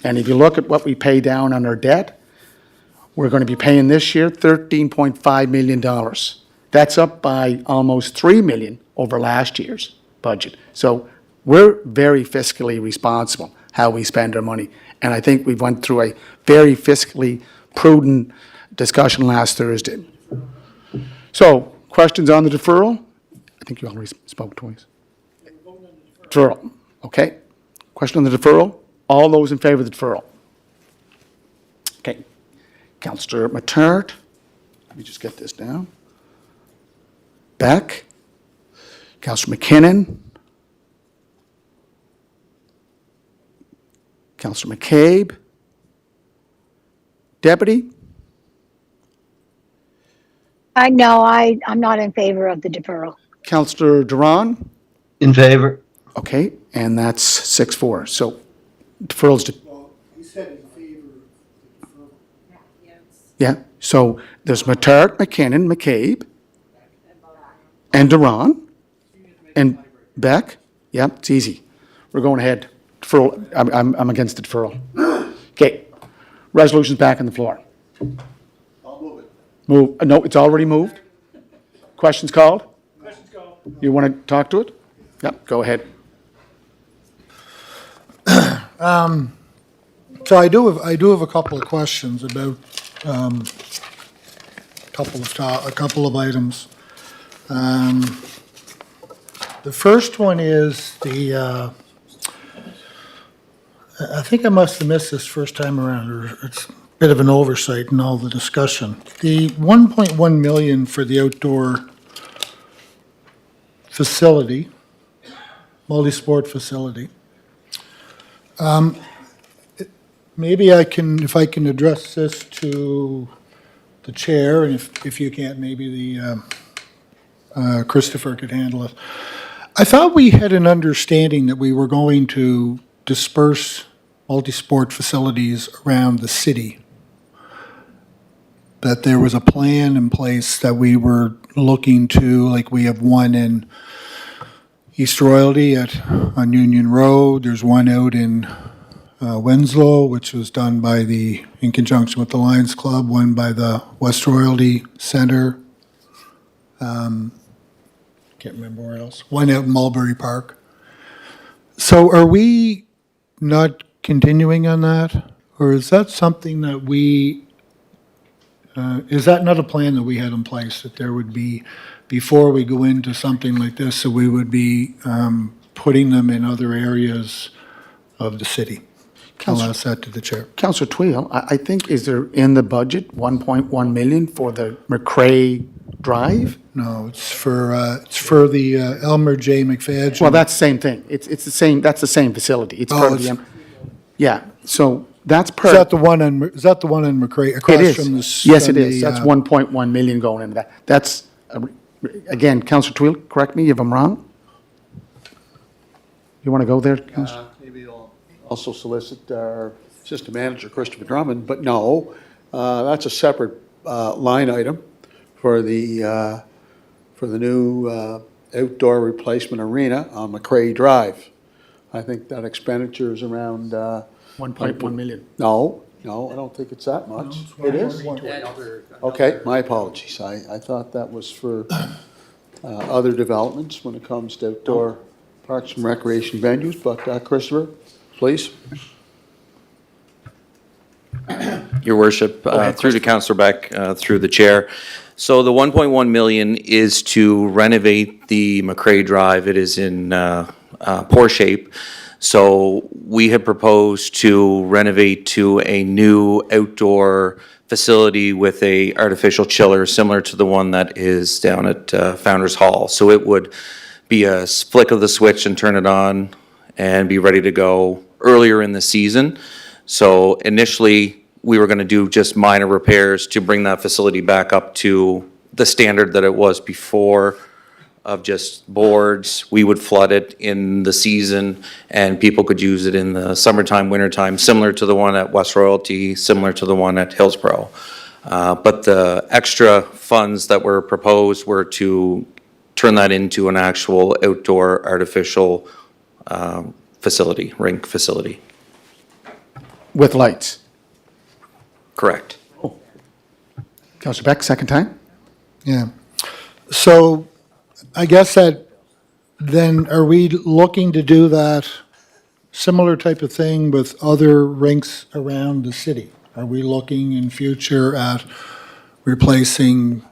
And if you look at what we pay down on our debt, we're going to be paying this year $13.5 million. That's up by almost $3 million over last year's budget. So we're very fiscally responsible how we spend our money. And I think we went through a very fiscally prudent discussion last Thursday. So, questions on the deferral? I think you already spoke twice. Deferral, okay. Question on the deferral? All those in favor of the deferral? Okay. Councillor Matart, let me just get this down. Beck, Councillor McKinnon, Councillor McCabe. Deputy? No, I'm not in favor of the deferral. Councillor Duran? In favor? Okay, and that's 6-4. So deferrals to. He said in favor of the deferral. Yeah, so there's Matart, McKinnon, McCabe, and Duran, and Beck. Yeah, it's easy. We're going ahead. Deferral, I'm against the deferral. Okay, resolution's back on the floor. I'll move it. Move, no, it's already moved. Questions called? Questions called. You want to talk to it? Yep, go ahead. So I do have a couple of questions about a couple of items. The first one is I think I must have missed this first time around, or it's a bit of an oversight in all the discussion. The 1.1 million for the outdoor facility, multi-sport facility. Maybe if I can address this to the chair, and if you can't, maybe Christopher could handle it. I thought we had an understanding that we were going to disperse multi-sport facilities around the city. That there was a plan in place that we were looking to, like we have one in East Royalty on Union Road. There's one out in Winslow, which was done in conjunction with the Lions Club, one by the West Royalty Center. Can't remember where else. One out in Mulberry Park. So are we not continuing on that? Or is that something that is that not a plan that we had in place, that there would be, before we go into something like this, so we would be putting them in other areas of the city? I'll ask that to the chair. Councillor Twill, I think, is there in the budget 1.1 million for the McCrae Drive? No, it's for the Elmer J. McFadden. Well, that's the same thing. It's the same, that's the same facility. It's part of the, yeah, so that's per. Is that the one in McCrae, It across is. from the? Yes, it from is. the, That's 1.1 million going into that. That's, again, Councillor Twill, correct me if I'm wrong? You want to go there, Councillor? Maybe I'll also solicit our system manager, Christopher Drummond, but no, that's a separate line item for the new outdoor replacement arena on McCrae Drive. I think that expenditure is around. 1.1 million. No, I don't think it's that much. It is? Okay, my apologies. I thought that was for other developments when it comes to outdoor parks and recreation venues, but Christopher, please. Your worship, through to Councillor Beck, through the chair. So the 1.1 million is to renovate the McCrae Drive. It is in poor shape. So we have proposed to renovate to a new outdoor facility with a artificial chiller similar to the one that is down at Founders Hall. So it would be a flick of the switch and turn it on and be ready to go earlier in the season. So initially, we were going to do just minor repairs to bring that facility back up to the standard that it was before, of just boards. We would flood it in the season and people could use it in the summertime, wintertime, similar to the one at West Royalty, similar to the one at Hillsborough. But the extra funds that were proposed were to turn that into an actual outdoor artificial facility, rink facility. With lights. Correct. Councillor Beck, second time? Yeah. So I guess that then are we looking to do that similar type of thing with other rinks around the city? Are we looking in future at replacing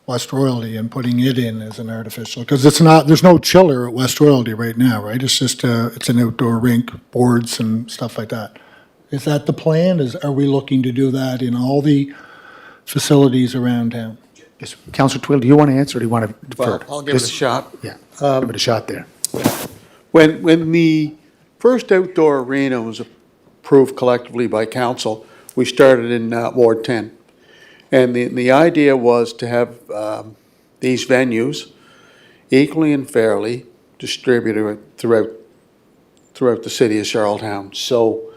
West Royalty and putting it in as an artificial? Because there's no chiller at West Royalty right now, right? It's just it's an outdoor rink, boards and stuff like that. Is that the plan? Are we looking to do that in all the facilities around town? Yes. Councillor Twill, do you want to answer or do you want to defer? Well, I'll give it a shot. Yeah, give it a shot there. When the first outdoor arena was approved collectively by council. We started in Ward 10. And the idea was to have these venues equally and fairly distributed throughout the city of Charlottetown. So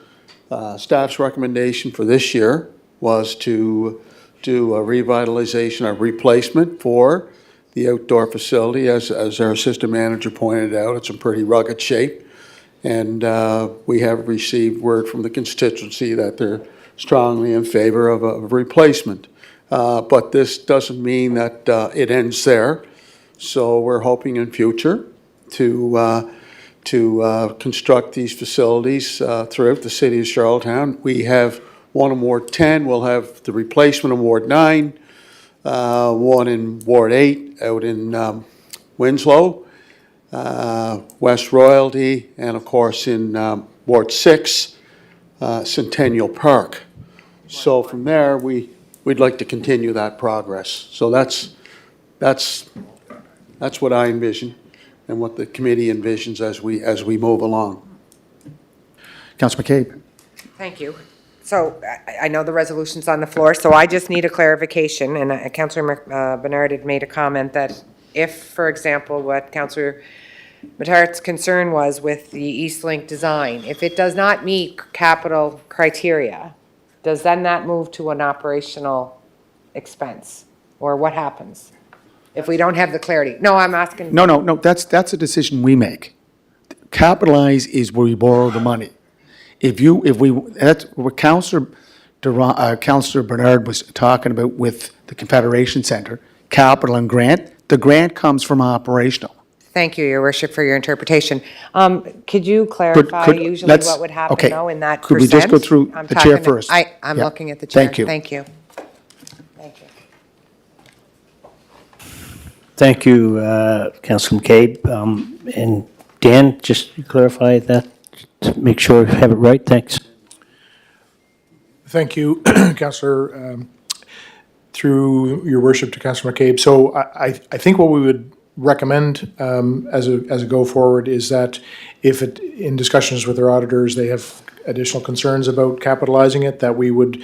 staff's recommendation for this year was to do a revitalization, a replacement for the outdoor facility. As our assistant manager pointed out, it's in pretty rugged shape. And we have received word from the constituency that they're strongly in favor of a replacement. But this doesn't mean that it ends there. So we're hoping in future to construct these facilities throughout the city of Charlottetown. We have one in Ward 10. We'll have the replacement in Ward 9, one in Ward 8 out in Winslow, West Royalty, and of course in Ward 6, Centennial Park. So from there, we'd like to continue that progress. So that's what I envision and what the committee envisions as we move along. Councillor McCabe. Thank you. So I know the resolution's on the floor, so I just need a clarification. And Councillor Bernard had made a comment that if, for example, what Councillor Matart's concern was with the East Link design, if it does not meet capital criteria, does then that move to an operational expense? Or what happens if we don't have the clarity? No, I'm asking. No, that's a decision we make. Capitalize is where we borrow the money. That's what Councillor Bernard was talking about with the Confederation Centre, capital and grant. The grant comes from operational. Thank you, Your Worship, for your interpretation. Could you clarify usually what would happen, though, in that Could percent? we just go through the chair first? I'm Yeah. looking at the chair. Thank you. Thank you. Thank you. Thank you, Councillor McCabe. And Dan, just to clarify that, to make sure I have it right. Thanks. Thank you, Councillor, through your worship to Councillor McCabe. So I think what we would recommend as a go forward is that if in discussions with our auditors, they have additional concerns about capitalizing it, that we would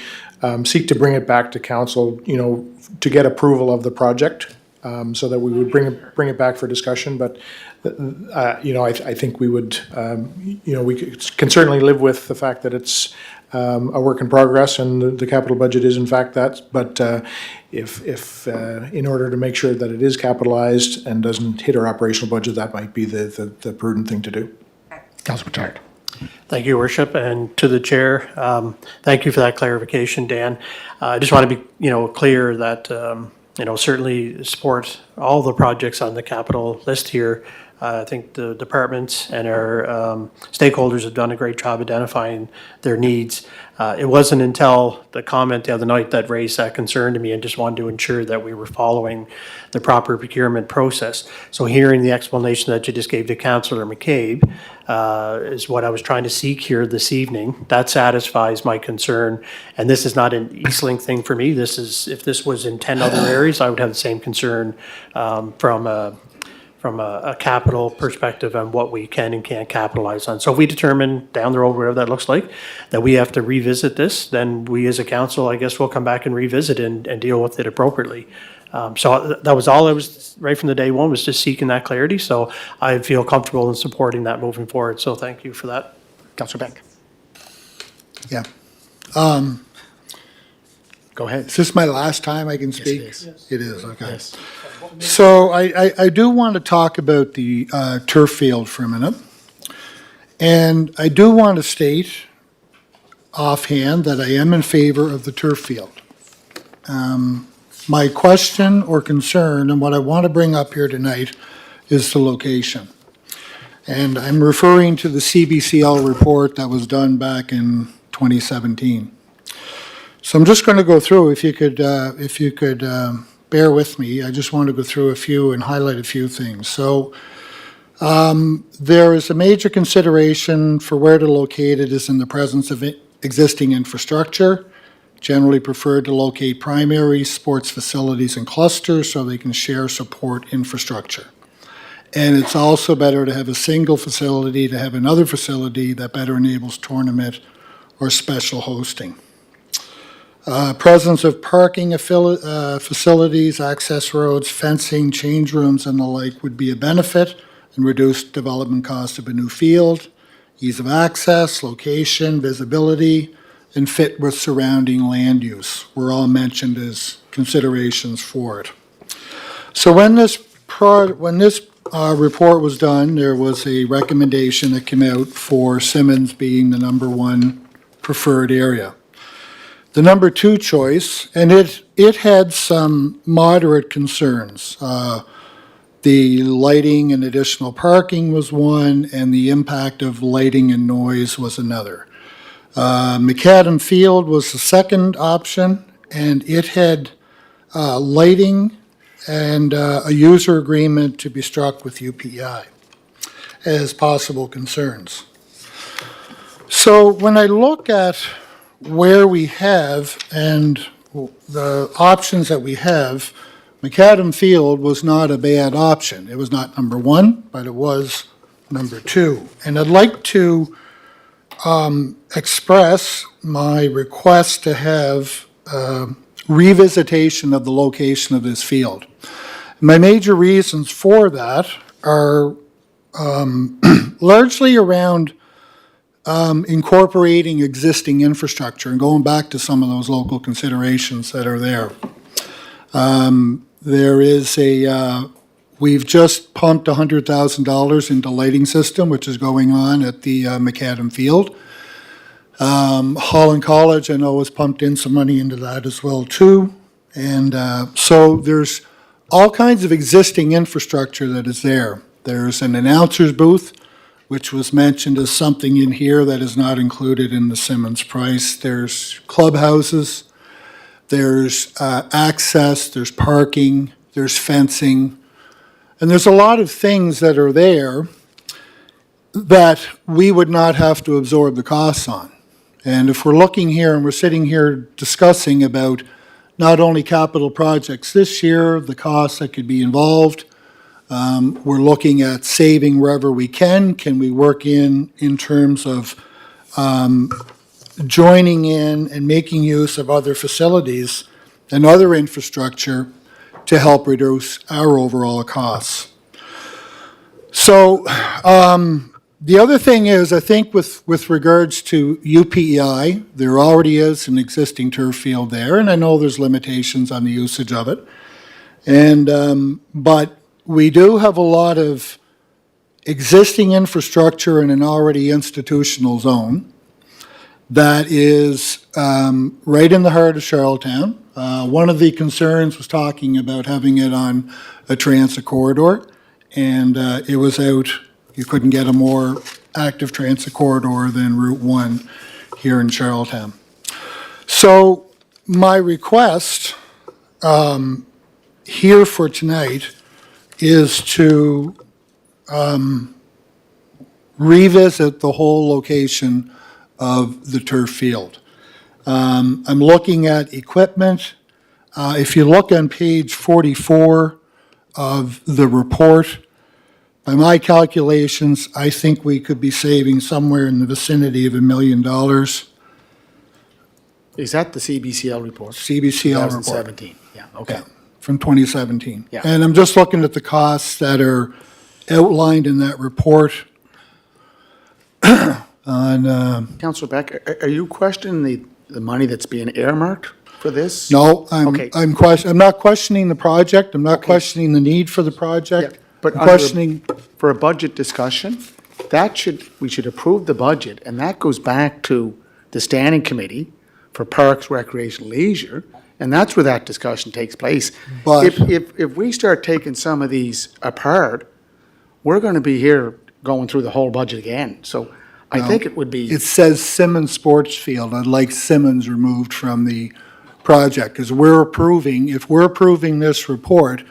seek to bring it back to council, to get approval of the project, so that we would bring it back for discussion. But I think we would, we can certainly live with the fact that it's a work in progress, and the capital budget is in fact that. But if in order to make sure that it is capitalized and doesn't hit our operational budget, that might be the prudent thing to do. Councillor Mattard. Thank you, Your Worship, and to the chair, thank you for that clarification, Dan. I just want to be, clear that, certainly support all the projects on the capital list here. I think the departments and our stakeholders have done a great job identifying their needs. It wasn't until the comment the other night that raised that concern to me, and just wanted to ensure that we were following the proper procurement process. So hearing the explanation that you just gave to Councillor McCabe is what I was trying to seek here this evening. That satisfies my concern. And this is not an Eastlink thing for me. This is, if this was in 10 other areas, I would have the same concern from a capital perspective on what we can and can't capitalize on. So if we determine down the road, whatever that looks like, that we have to revisit this, then we as a council, I guess we'll come back and revisit and deal with it appropriately. So that was all I was, right from the day one, was just seeking that clarity. So I feel comfortable in supporting that moving forward. So thank you for that. Councillor Beck. Yeah. Go ahead. Is this my last time I can speak? Yes, it is. It is, okay. Yes. So I do want to talk about the turf field for a minute. And I do want to state offhand that I am in favor of the turf field. My question or concern, and what I want to bring up here tonight, is the location. And I'm referring to the CBCL report that was done back in 2017. So I'm just going to go through, if you could bear with me, I just want to go through a few and highlight a few things. So there is a major consideration for where to locate it is in the presence of existing infrastructure, generally preferred to locate primary sports facilities and clusters so they can share support infrastructure. And it's also better to have a single facility, to have another facility that better enables tournament or special hosting. Presence of parking facilities, access roads, fencing, change rooms, and the like would be a benefit and reduce development cost of a new field. Ease of access, location, visibility, and fit with surrounding land use were all mentioned as considerations for it. So when this report was done, there was a recommendation that came out for Simmons being the number one preferred area. The number two choice, and it had some moderate concerns. The lighting and additional parking was one, and the impact of lighting and noise was another. McAdam Field was the second option, and it had lighting and a user agreement to be struck with UPI as possible concerns. So when I look at where we have and the options that we have, McAdam Field was not a bad option. It was not number one, but it was number two. And I'd like to express my request to have revisitation of the location of this field. My major reasons for that are largely around incorporating existing infrastructure and going back to some of those local considerations that are there. There is we've just pumped $100,000 into lighting system, which is going on at the McAdam Field. Holland College, I know, has pumped in some money into that as well, too. And so there's all kinds of existing infrastructure that is there. There's an announcer's booth, which was mentioned as something in here that is not included in the Simmons price. There's clubhouses, there's access, there's parking, there's fencing, and there's a lot of things that are there that we would not have to absorb the costs on. And if we're looking here and we're sitting here discussing about not only capital projects this year, the costs that could be involved, we're looking at saving wherever we can. Can we work in terms of joining in and making use of other facilities and other infrastructure to help reduce our overall costs? So the other thing is, I think with regards to UPEI, there already is an existing turf field there, and I know there's limitations on the usage of it. And but we do have a lot of existing infrastructure in an already institutional zone that is right in the heart of Charlottetown. One of the concerns was talking about having it on a transit corridor, and it was out, you couldn't get a more active transit corridor than Route 1 here in Charlottetown. So my request here for tonight is to revisit the whole location of the turf field. I'm looking at equipment. If you look on page 44 of the report, by my calculations, I think we could be saving somewhere in the vicinity of $1 million. Is that the CBCL report? CBCL report. 2017, yeah, okay. Yeah, from 2017. Yeah. And I'm just looking at the costs that are outlined in that report. Councillor Beck, are you questioning the money that's being earmarked for this? No, Okay. I'm not questioning the project. I'm not questioning the need for the project. Yeah, but I'm under- questioning, For a budget discussion, we should approve the budget, and that goes back to the standing committee for Parks, Recreation, Leisure, and that's where that discussion takes place. But- If we start taking some of these apart, we're gonna be here going through the whole budget again, so I think it would be. it says Simmons Sports Field. I'd like Simmons removed from the project, because if we're approving this report,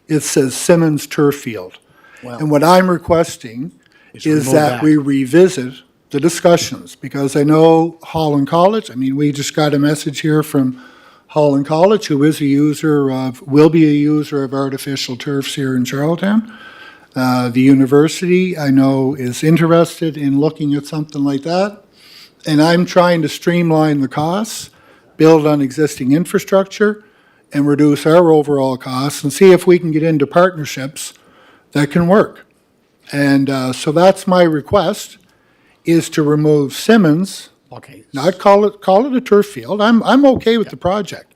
it says Simmons Turf Field. And what I'm requesting is remove that that. we revisit the discussions, because I know Holland College, I mean, we just got a message here from Holland College, who is will be a user of artificial turfs here in Charlottetown. The university, I know, is interested in looking at something like that. And I'm trying to streamline the costs, build on existing infrastructure, and reduce our overall costs, and see if we can get into partnerships that can work. And so that's my request, is to remove Simmons, Okay. not call it a turf field. I'm okay with the project.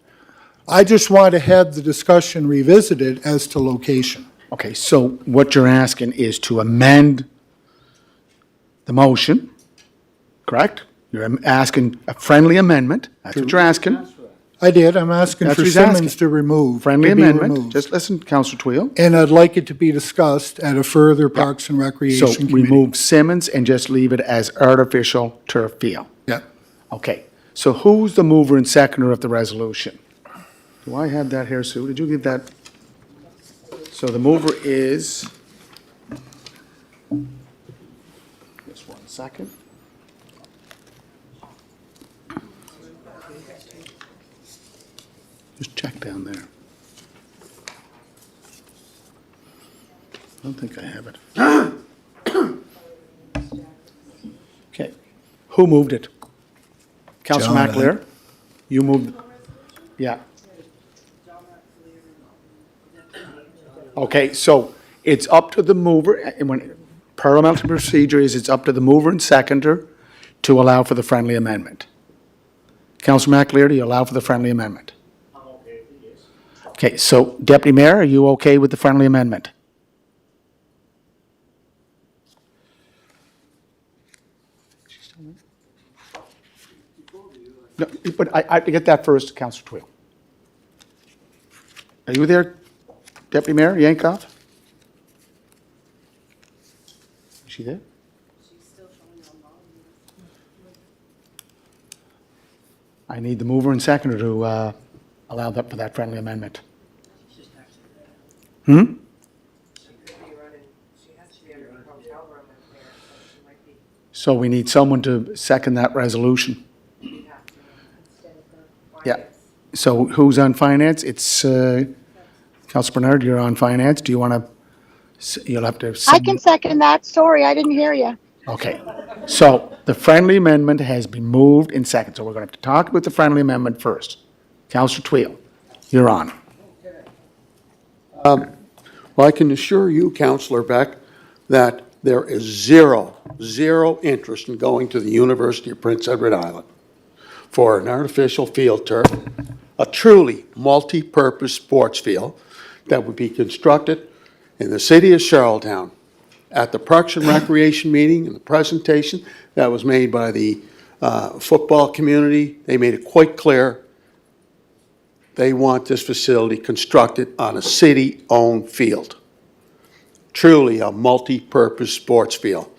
I just want to have the discussion revisited as to location. Okay, so what you're asking is to amend the motion, correct? You're asking a friendly amendment. That's what you're asking. I did, I'm asking That's for what he's Simmons asking. to remove. Friendly to be amendment. removed. Just listen, Councillor Twill. And I'd like it to be discussed at a further Parks and So Recreation Committee. remove Simmons and just leave it as artificial turf field. Yeah. Okay, so who's the mover and seconder of the resolution? Do I have that here, Sue? Did you give that? So the mover is, just 1 second. Just check down there. I don't think I have it. Okay, who moved it? Councillor John, I think. McAleer? You moved, yeah. Okay, so it's up to the mover, and when parliamentary procedure is, it's up to the mover and seconder to allow for the friendly amendment. Councillor McAleer, do you allow for the friendly amendment? I'm okay with it, yes. Okay, so Deputy Mayor, are you okay with the friendly amendment? No, but I get that first, Councillor Twill. Are you there, Deputy Mayor Yankoff? Is she there? I need the mover and seconder to allow that for that friendly amendment. So we need someone to second that resolution. Yeah. So who's on finance? It's Councilor Bernard, you're on finance. Do you want to, you'll have to. I can second that. Sorry, I didn't hear you. Okay. So the friendly amendment has been moved in second. So we're going to have to talk about the friendly amendment first. Councilor Twill, you're on. Well, I can assure you, Councillor Beck, that there is zero interest in going to the University of Prince Edward Island for an artificial field turf, a truly multi-purpose sports field that would be constructed in the city of Charlottetown. At the Parks and Recreation meeting and the presentation that was made by the football community, they made it quite clear they want this facility constructed on a city-owned field. Truly a multi-purpose sports field.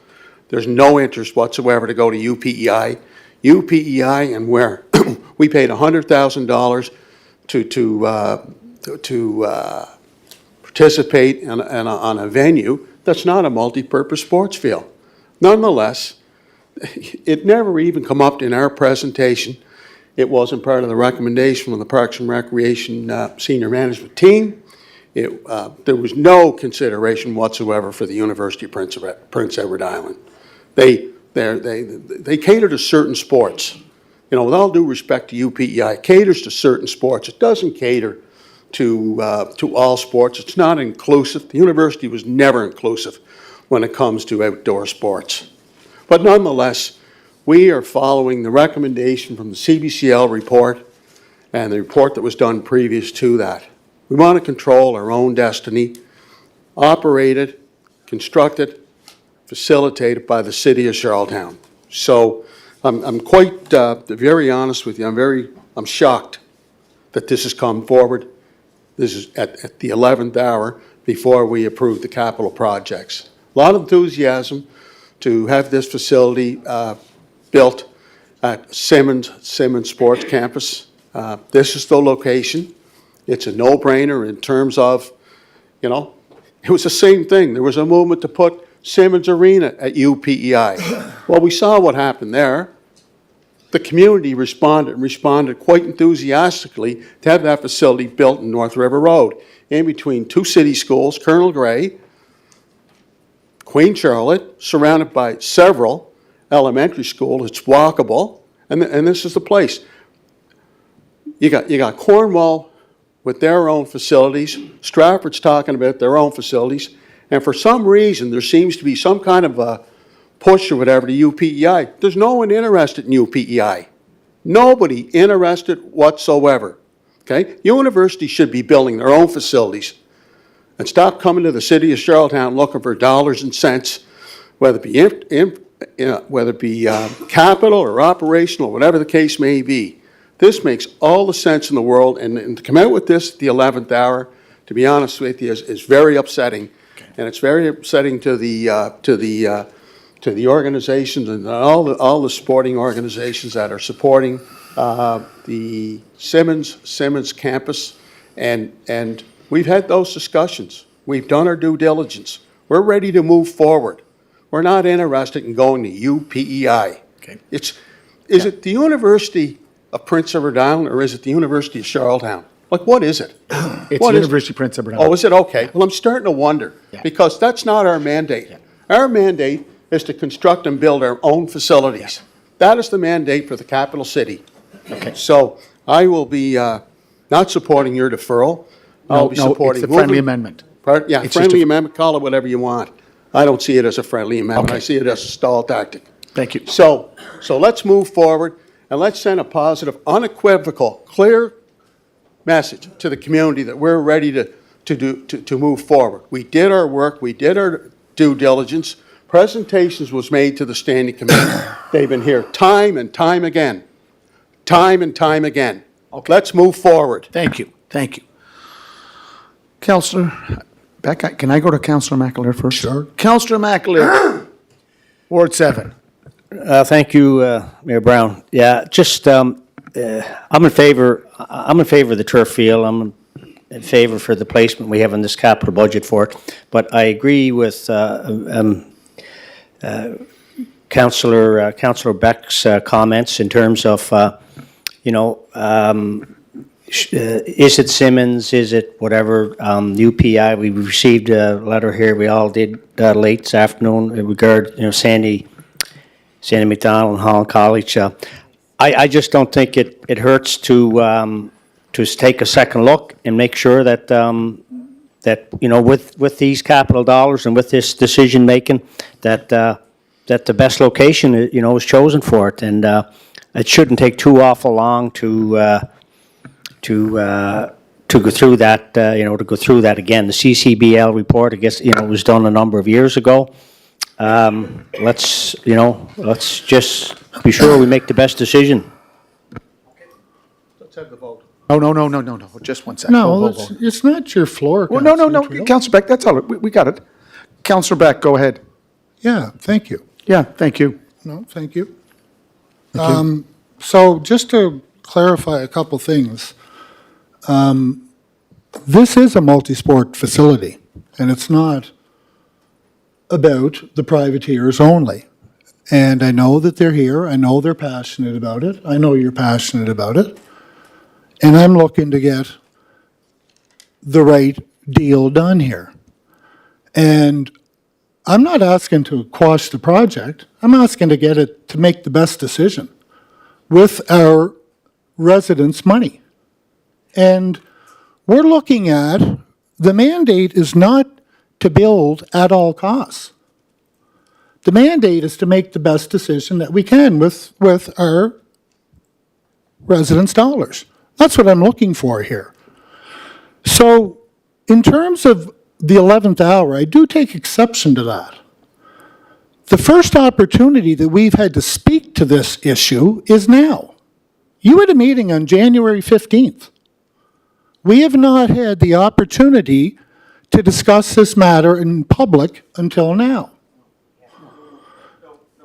There's no interest whatsoever to go to UPEI. UPEI and where we paid $100,000 to participate on a venue that's not a multi-purpose sports field. Nonetheless, it never even come up in our presentation. It wasn't part of the recommendation from the Parks and Recreation senior management team. There was no consideration whatsoever for the University of Prince Edward Island. They cater to certain sports. You know, with all due respect to UPEI, it caters to certain sports. It doesn't cater to all sports. It's not inclusive. The university was never inclusive when it comes to outdoor sports. But nonetheless, we are following the recommendation from the CBCL report and the report that was done previous to that. We want to control our own destiny, operated, constructed, facilitated by the city of Charlottetown. So I'm quite very honest with you. I'm shocked that this has come forward. This is at the 11th hour before we approve the capital projects. A lot of enthusiasm to have this facility built at Simmons Sports Campus. This is the location. It's a no-brainer in terms of, you know, it was the same thing. There was a movement to put Simmons Arena at UPEI. Well, we saw what happened there. The community responded quite enthusiastically to have that facility built in North River Road, in between two city schools, Colonel Gray, Queen Charlotte, surrounded by several elementary schools. It's walkable, and this is the place. You got Cornwall with their own facilities. Stratford's talking about their own facilities. And for some reason, there seems to be some kind of a push or whatever to UPEI. There's no one interested in UPEI. Nobody interested whatsoever. Okay? Universities should be building their own facilities and stop coming to the city of Charlottetown looking for dollars and cents, whether it be capital or operational, whatever the case may be. This makes all the sense in the world, and to come out with this at the 11th hour, to be honest with you, is very upsetting. And it's very upsetting to the organizations and all the sporting organizations that are supporting the Simmons campus. And we've had those discussions. We've done our due diligence. We're ready to move forward. We're not interested in going to UPEI. Okay. Is it the University of Prince Edward Island, or is it the University of Charlottetown? Like, what is it? It's What is- University of Prince Edward Island. Oh, is it? Okay. Well, I'm starting to wonder, because that's not our mandate. Our mandate is to construct and build our own facilities. That is the mandate for the capital city. Okay. So I will be not supporting your deferral. I'll be No, supporting. it's a friendly moving- amendment. Pardon? Yeah, It's just friendly a- amendment, call it whatever you want. I don't see it as a friendly amendment. I Okay. see it as a stall tactic. Thank you. So let's move forward, and let's send a positive, unequivocal, clear message to the community that we're ready to move forward. We did our work, we did our due diligence, presentations was made to the standing committee. They've been here time and time again, time and time again. Let's move forward. Thank you. Thank you. Councillor Beck, can I go to Councillor McAleer first? Sure. Councillor McAleer, Ward 7. Thank you, Mayor Brown. Yeah, just, I'm in favor of the turf field. I'm in favor for the placement we have in this capital budget for it. But I agree with Councillor Beck's comments in terms of, is it Simmons, is it whatever, UPI? We received a letter here, we all did late this afternoon in regard, Sandy McDonald and Holland College. I just don't think it hurts to take a second look and make sure that, with these capital dollars and with this decision-making, that the best location, is chosen for it. And it shouldn't take too awful long to go through that, again. The CCBL report, I guess, was done a number of years ago. Let's just be sure we make the best decision. Let's have the vote. No, just 1 second. No, it's not your floor. Well, no, Councillor Trudeau. Councillor Beck, that's all right. We got it. Councillor Beck, go ahead. Yeah, thank you. Yeah, thank you. No, thank you. So just to clarify a couple things, this is a multi-sport facility, and it's not about the privateers only. And I know that they're here. I know they're passionate about it. I know you're passionate about it. And I'm looking to get the right deal done here. And I'm not asking to quash the project. I'm asking to get it, to make the best decision with our residents' money. And we're looking at, the mandate is not to build at all costs. The mandate is to make the best decision that we can with our residents' dollars. That's what I'm looking for here. So in terms of the 11th hour, I do take exception to that. The first opportunity that we've had to speak to this issue is now. You had a meeting on January 15th. We have not had the opportunity to discuss this matter in public until now.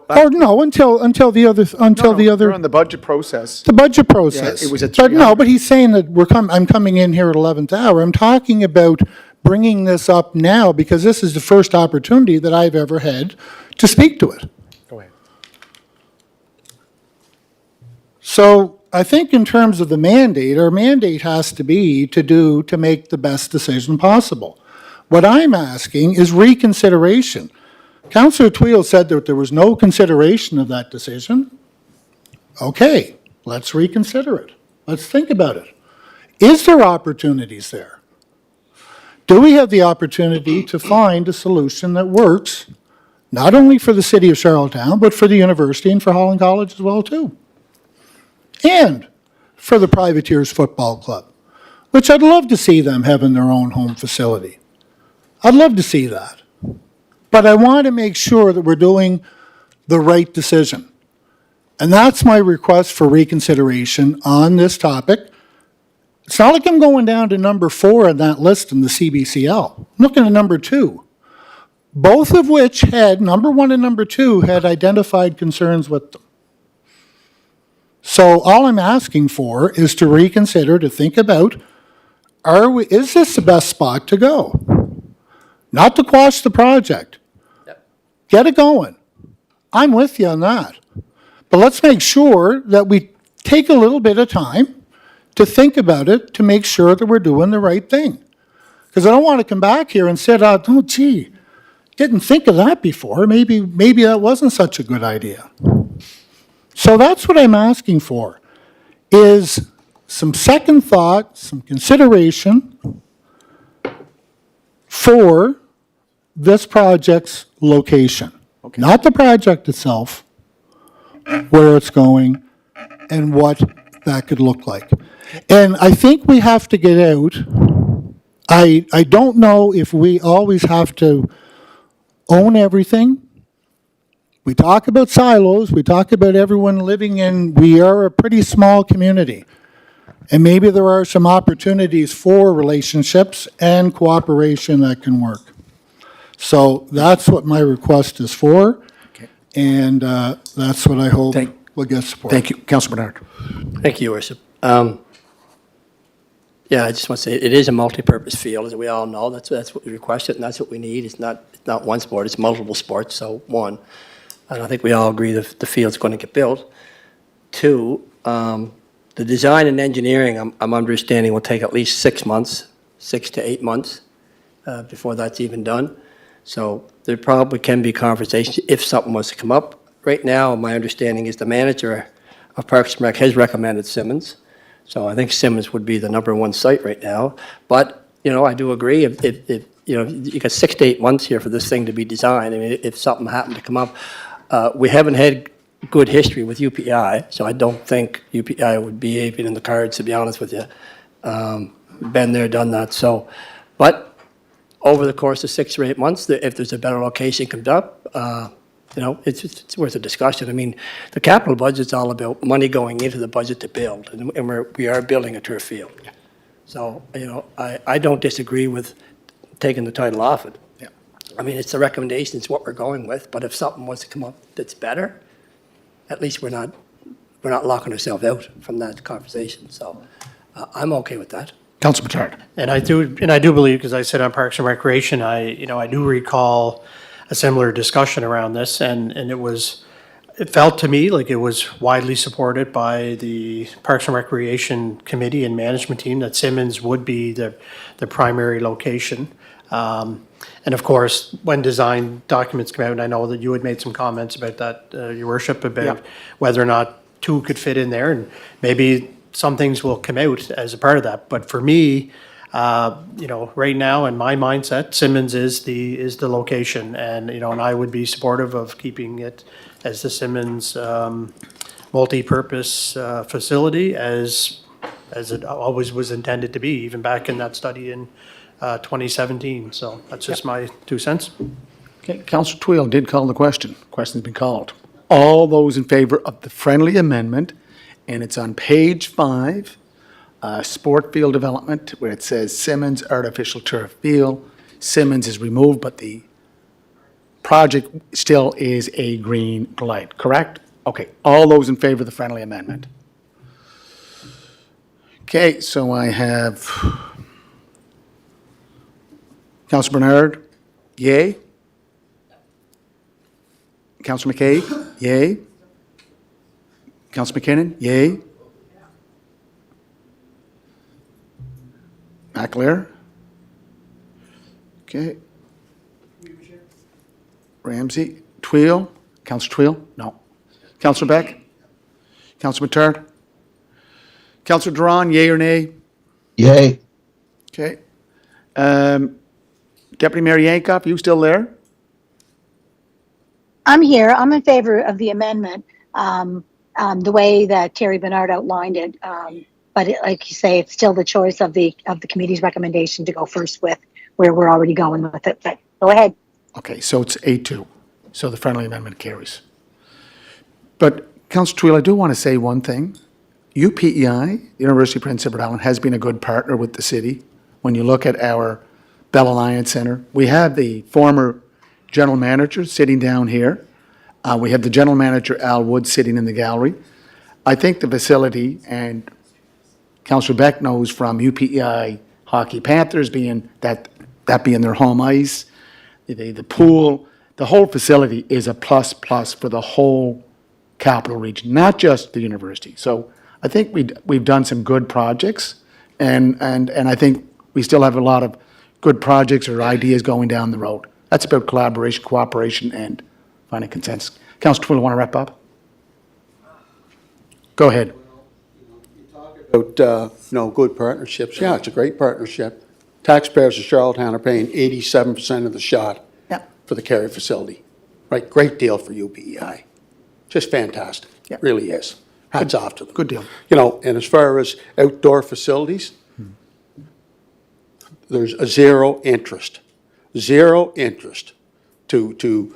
Or no, until the other, We're on the budget process. the budget process. Yeah, it was at But no, 300. but he's saying that I'm coming in here at 11th hour. I'm talking about bringing this up now because this is the first opportunity that I've ever had to speak to it. Go ahead. So I think in terms of the mandate, our mandate has to be to make the best decision possible. What I'm asking is reconsideration. Councillor Tweel said that there was no consideration of that decision. Okay, let's reconsider it. Let's think about it. Is there opportunities there? Do we have the opportunity to find a solution that works, not only for the city of Charlottetown, but for the university and for Holland College as well, too? And for the Privateers Football Club, which I'd love to see them having their own home facility. I'd love to see that. But I want to make sure that we're doing the right decision. And that's my request for reconsideration on this topic. It's not like I'm going down to number 4 on that list in the CBCL. I'm looking at number 2. Both of which had, number 1 and number 2, had identified concerns with them. So all I'm asking for is to reconsider, to think about, is this the best spot to go? Not to quash the project. Get it going. I'm with you on that. But let's make sure that we take a little bit of time to think about it, to make sure that we're doing the right thing. Because I don't want to come back here and say, oh, gee, didn't think of that before. Maybe that wasn't such a good idea. So that's what I'm asking for, is some second thought, some consideration for this project's location. Okay. Not the project itself, where it's going, and what that could look like. And I think we have to get out. I don't know if we always have to own everything. We talk about silos, we talk about everyone living in, we are a pretty small community. And maybe there are some opportunities for relationships and cooperation that can work. So that's what my request is for, and that's what I hope will get support. Thank you. Councillor Bernard. Thank you, Your Worship. Yeah, I just want to say, it is a multi-purpose field, as we all know. That's what we requested, and that's what we need. It's not one sport, it's multiple sports, so one. And I think we all agree that the field's going to get built. 2, the design and engineering, I'm understanding, will take at least 6 months, 6 to 8 months, before that's even done. So there probably can be conversations if something was to come up. Right now, my understanding is the manager of Parks and Rec has recommended Simmons. So I think Simmons would be the number 1 site right now. But, I do agree, if you got 6 to 8 months here for this thing to be designed. I mean, if something happened to come up, we haven't had good history with UPI, so I don't think UPI would be even in the cards, to be honest with you. Been there, done that. So, but over the course of 6 or 8 months, if there's a better location comes up, it's worth a discussion. I mean, the capital budget's all about money going into the budget to build, and we are building a turf field. So, I don't disagree with taking the title off it. Yeah. I mean, it's a recommendation, it's what we're going with, but if something was to come up that's better, at least we're not locking ourselves out from that conversation. So I'm okay with that. Councillor Bernard. And I do believe, because I sit on Parks and Recreation, I do recall a similar discussion around this, and it felt to me like it was widely supported by the Parks and Recreation Committee and management team that Simmons would be the primary location. And of course, when design documents come out, and I know that you had made some comments about that, Your Worship, about whether or not 2 could fit in there, and maybe some things will come out as a part of that. But for me, right now in my mindset, Simmons is the location, and and I would be supportive of keeping it as the Simmons multi-purpose facility as it always was intended to be, even back in that study in 2017. So that's just my 2 cents. Okay, Councillor Tweel did call the question. Question's been called. All those in favor of the friendly amendment, and it's on page 5, sport field development, where it says Simmons artificial turf field. Simmons is removed, but the project still is a green light, correct? Okay, all those in favor of the friendly amendment? Okay, so I have Councillor Bernard, yay? Councillor McKay, yay? Councillor McKinnon, yay? McAleer? Okay. Ramsey, Tweel, Councillor Tweel? No. Councillor Beck? Councillor Mattard? Councillor Duran, yea or nay? Yay. Okay. Deputy Mayor Yankoff, you still there? I'm here. I'm in favor of the amendment, the way that Terry Bernard outlined it. But like you say, it's still the choice of the committee's recommendation to go first with where we're already going with it. But go ahead. Okay, so it's 8-2. So the friendly amendment carries. But Councillor Tweel, I do want to say one thing. UPEI, University of Prince Edward Island, has been a good partner with the city. When you look at our Bell Alliance Centre, we have the former general manager sitting down here. We have the general manager, Al Wood, sitting in the gallery. I think the facility, and Councillor Beck knows from UPEI Hockey Panthers being that being their home ice, the pool, the whole facility is a plus for the whole capital region, not just the university. So I think we've done some good projects, and I think we still have a lot of good projects or ideas going down the road. That's about collaboration, cooperation, and finding consensus. Councillor Tweel, want to wrap up? Go ahead. About, good partnerships. Yeah, it's a great partnership. Taxpayers of Charlottetown are paying 87% of the shot Yeah. for the Kerry facility. Right, great deal for UPEI. Just fantastic. Yeah. Really is. Hats off to them. Good deal. And as far as outdoor facilities, there's a zero interest to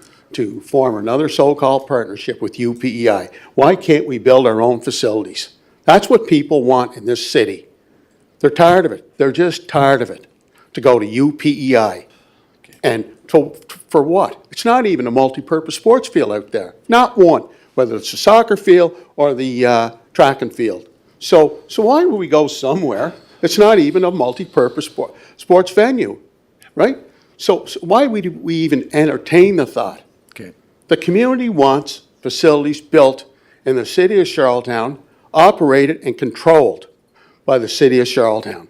form another so-called partnership with UPEI. Why can't we build our own facilities? That's what people want in this city. They're tired of it. They're just tired of it, to go to UPEI. And for what? It's not even a multi-purpose sports field out there. Not one, whether it's a soccer field or the track and field. So why would we go somewhere that's not even a multi-purpose sports venue, right? So why would we even entertain the thought? Okay. The community wants facilities built in the city of Charlottetown, operated and controlled by the city of Charlottetown.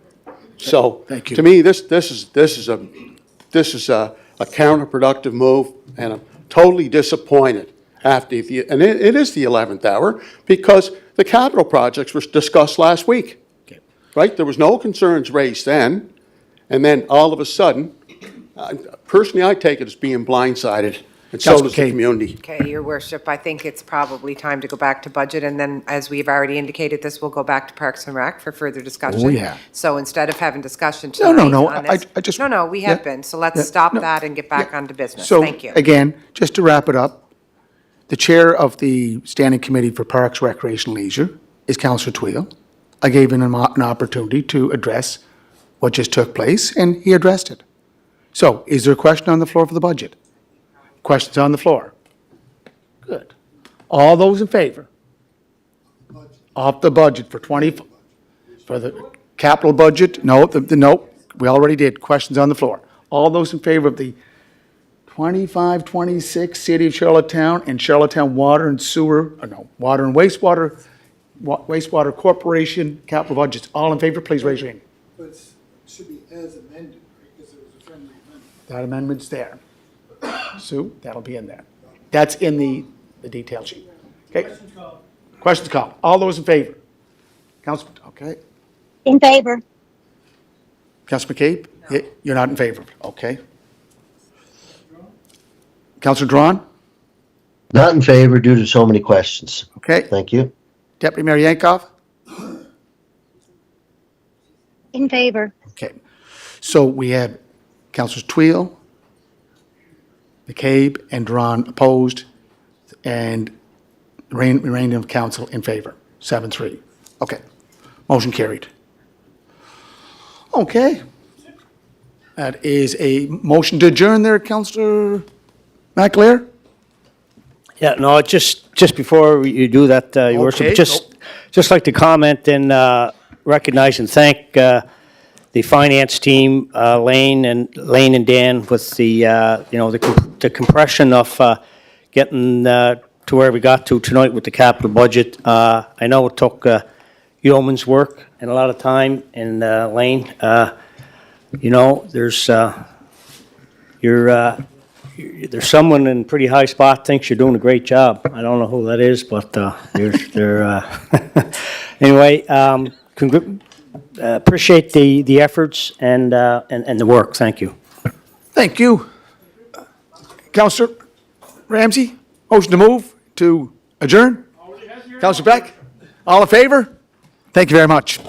So, Thank you. to me, this is a counterproductive move, and I'm totally disappointed and it is the 11th hour, because the capital projects were discussed last week. Okay. Right? There was no concerns raised then, and then all of a sudden, personally, I take it as being blindsided, and so does the community. Okay, Your Worship, I think it's probably time to go back to budget, and then, as we've already indicated, this will go back to Parks and Rec for further discussion. Oh, yeah. So instead of having discussion No, tonight no, on this. I just. No, we have yeah, been, so let's yeah, stop no, that and get back yeah. onto business. So, Thank you. again, just to wrap it up, the chair of the Standing Committee for Parks, Recreation, Leisure is Councillor Tweel. I gave him an opportunity to address what just took place, and he addressed it. So, is there a question on the floor for the budget? Questions on the floor? Good. All those in favor of the budget for for the capital budget? No, no, we already did. Questions on the floor. All those in favor of the 25-26 City of Charlottetown and Charlottetown Water and Water and Wastewater Corporation capital budgets. All in favor, please raise your hand. But it should be as amended, right, because it was a friendly amendment. That amendment's there. Sue, that'll be in there. That's in the detail sheet. Okay. Questions called. All those in favor? Council, okay. In favor. Councilor McCabe? No. You're not in favor? Okay. Councilor Drawn? Not in favor due to so many questions. Okay. Thank you. Deputy Mayor Yankoff? In favor. Okay. So we have Councilors Tweel, McCabe, and Drawn opposed, and remaining of council in favor, 7-3. Okay. Motion carried. Okay. That is a motion to adjourn there, Councillor McAleer? Yeah, no, just before you do that, Your Worship, Okay. just like to comment and recognize and thank the finance team, Lane and Dan, with the compression of getting to where we got to tonight with the capital budget. I know it took yeoman's work and a lot of time, and Lane, there's there's someone in pretty high spot thinks you're doing a great job. I don't know who that is, but anyway, appreciate the efforts and the work. Thank you. Thank you. Counselor Ramsey, motion to move to adjourn? Counselor Beck, all in favor? Thank you very much.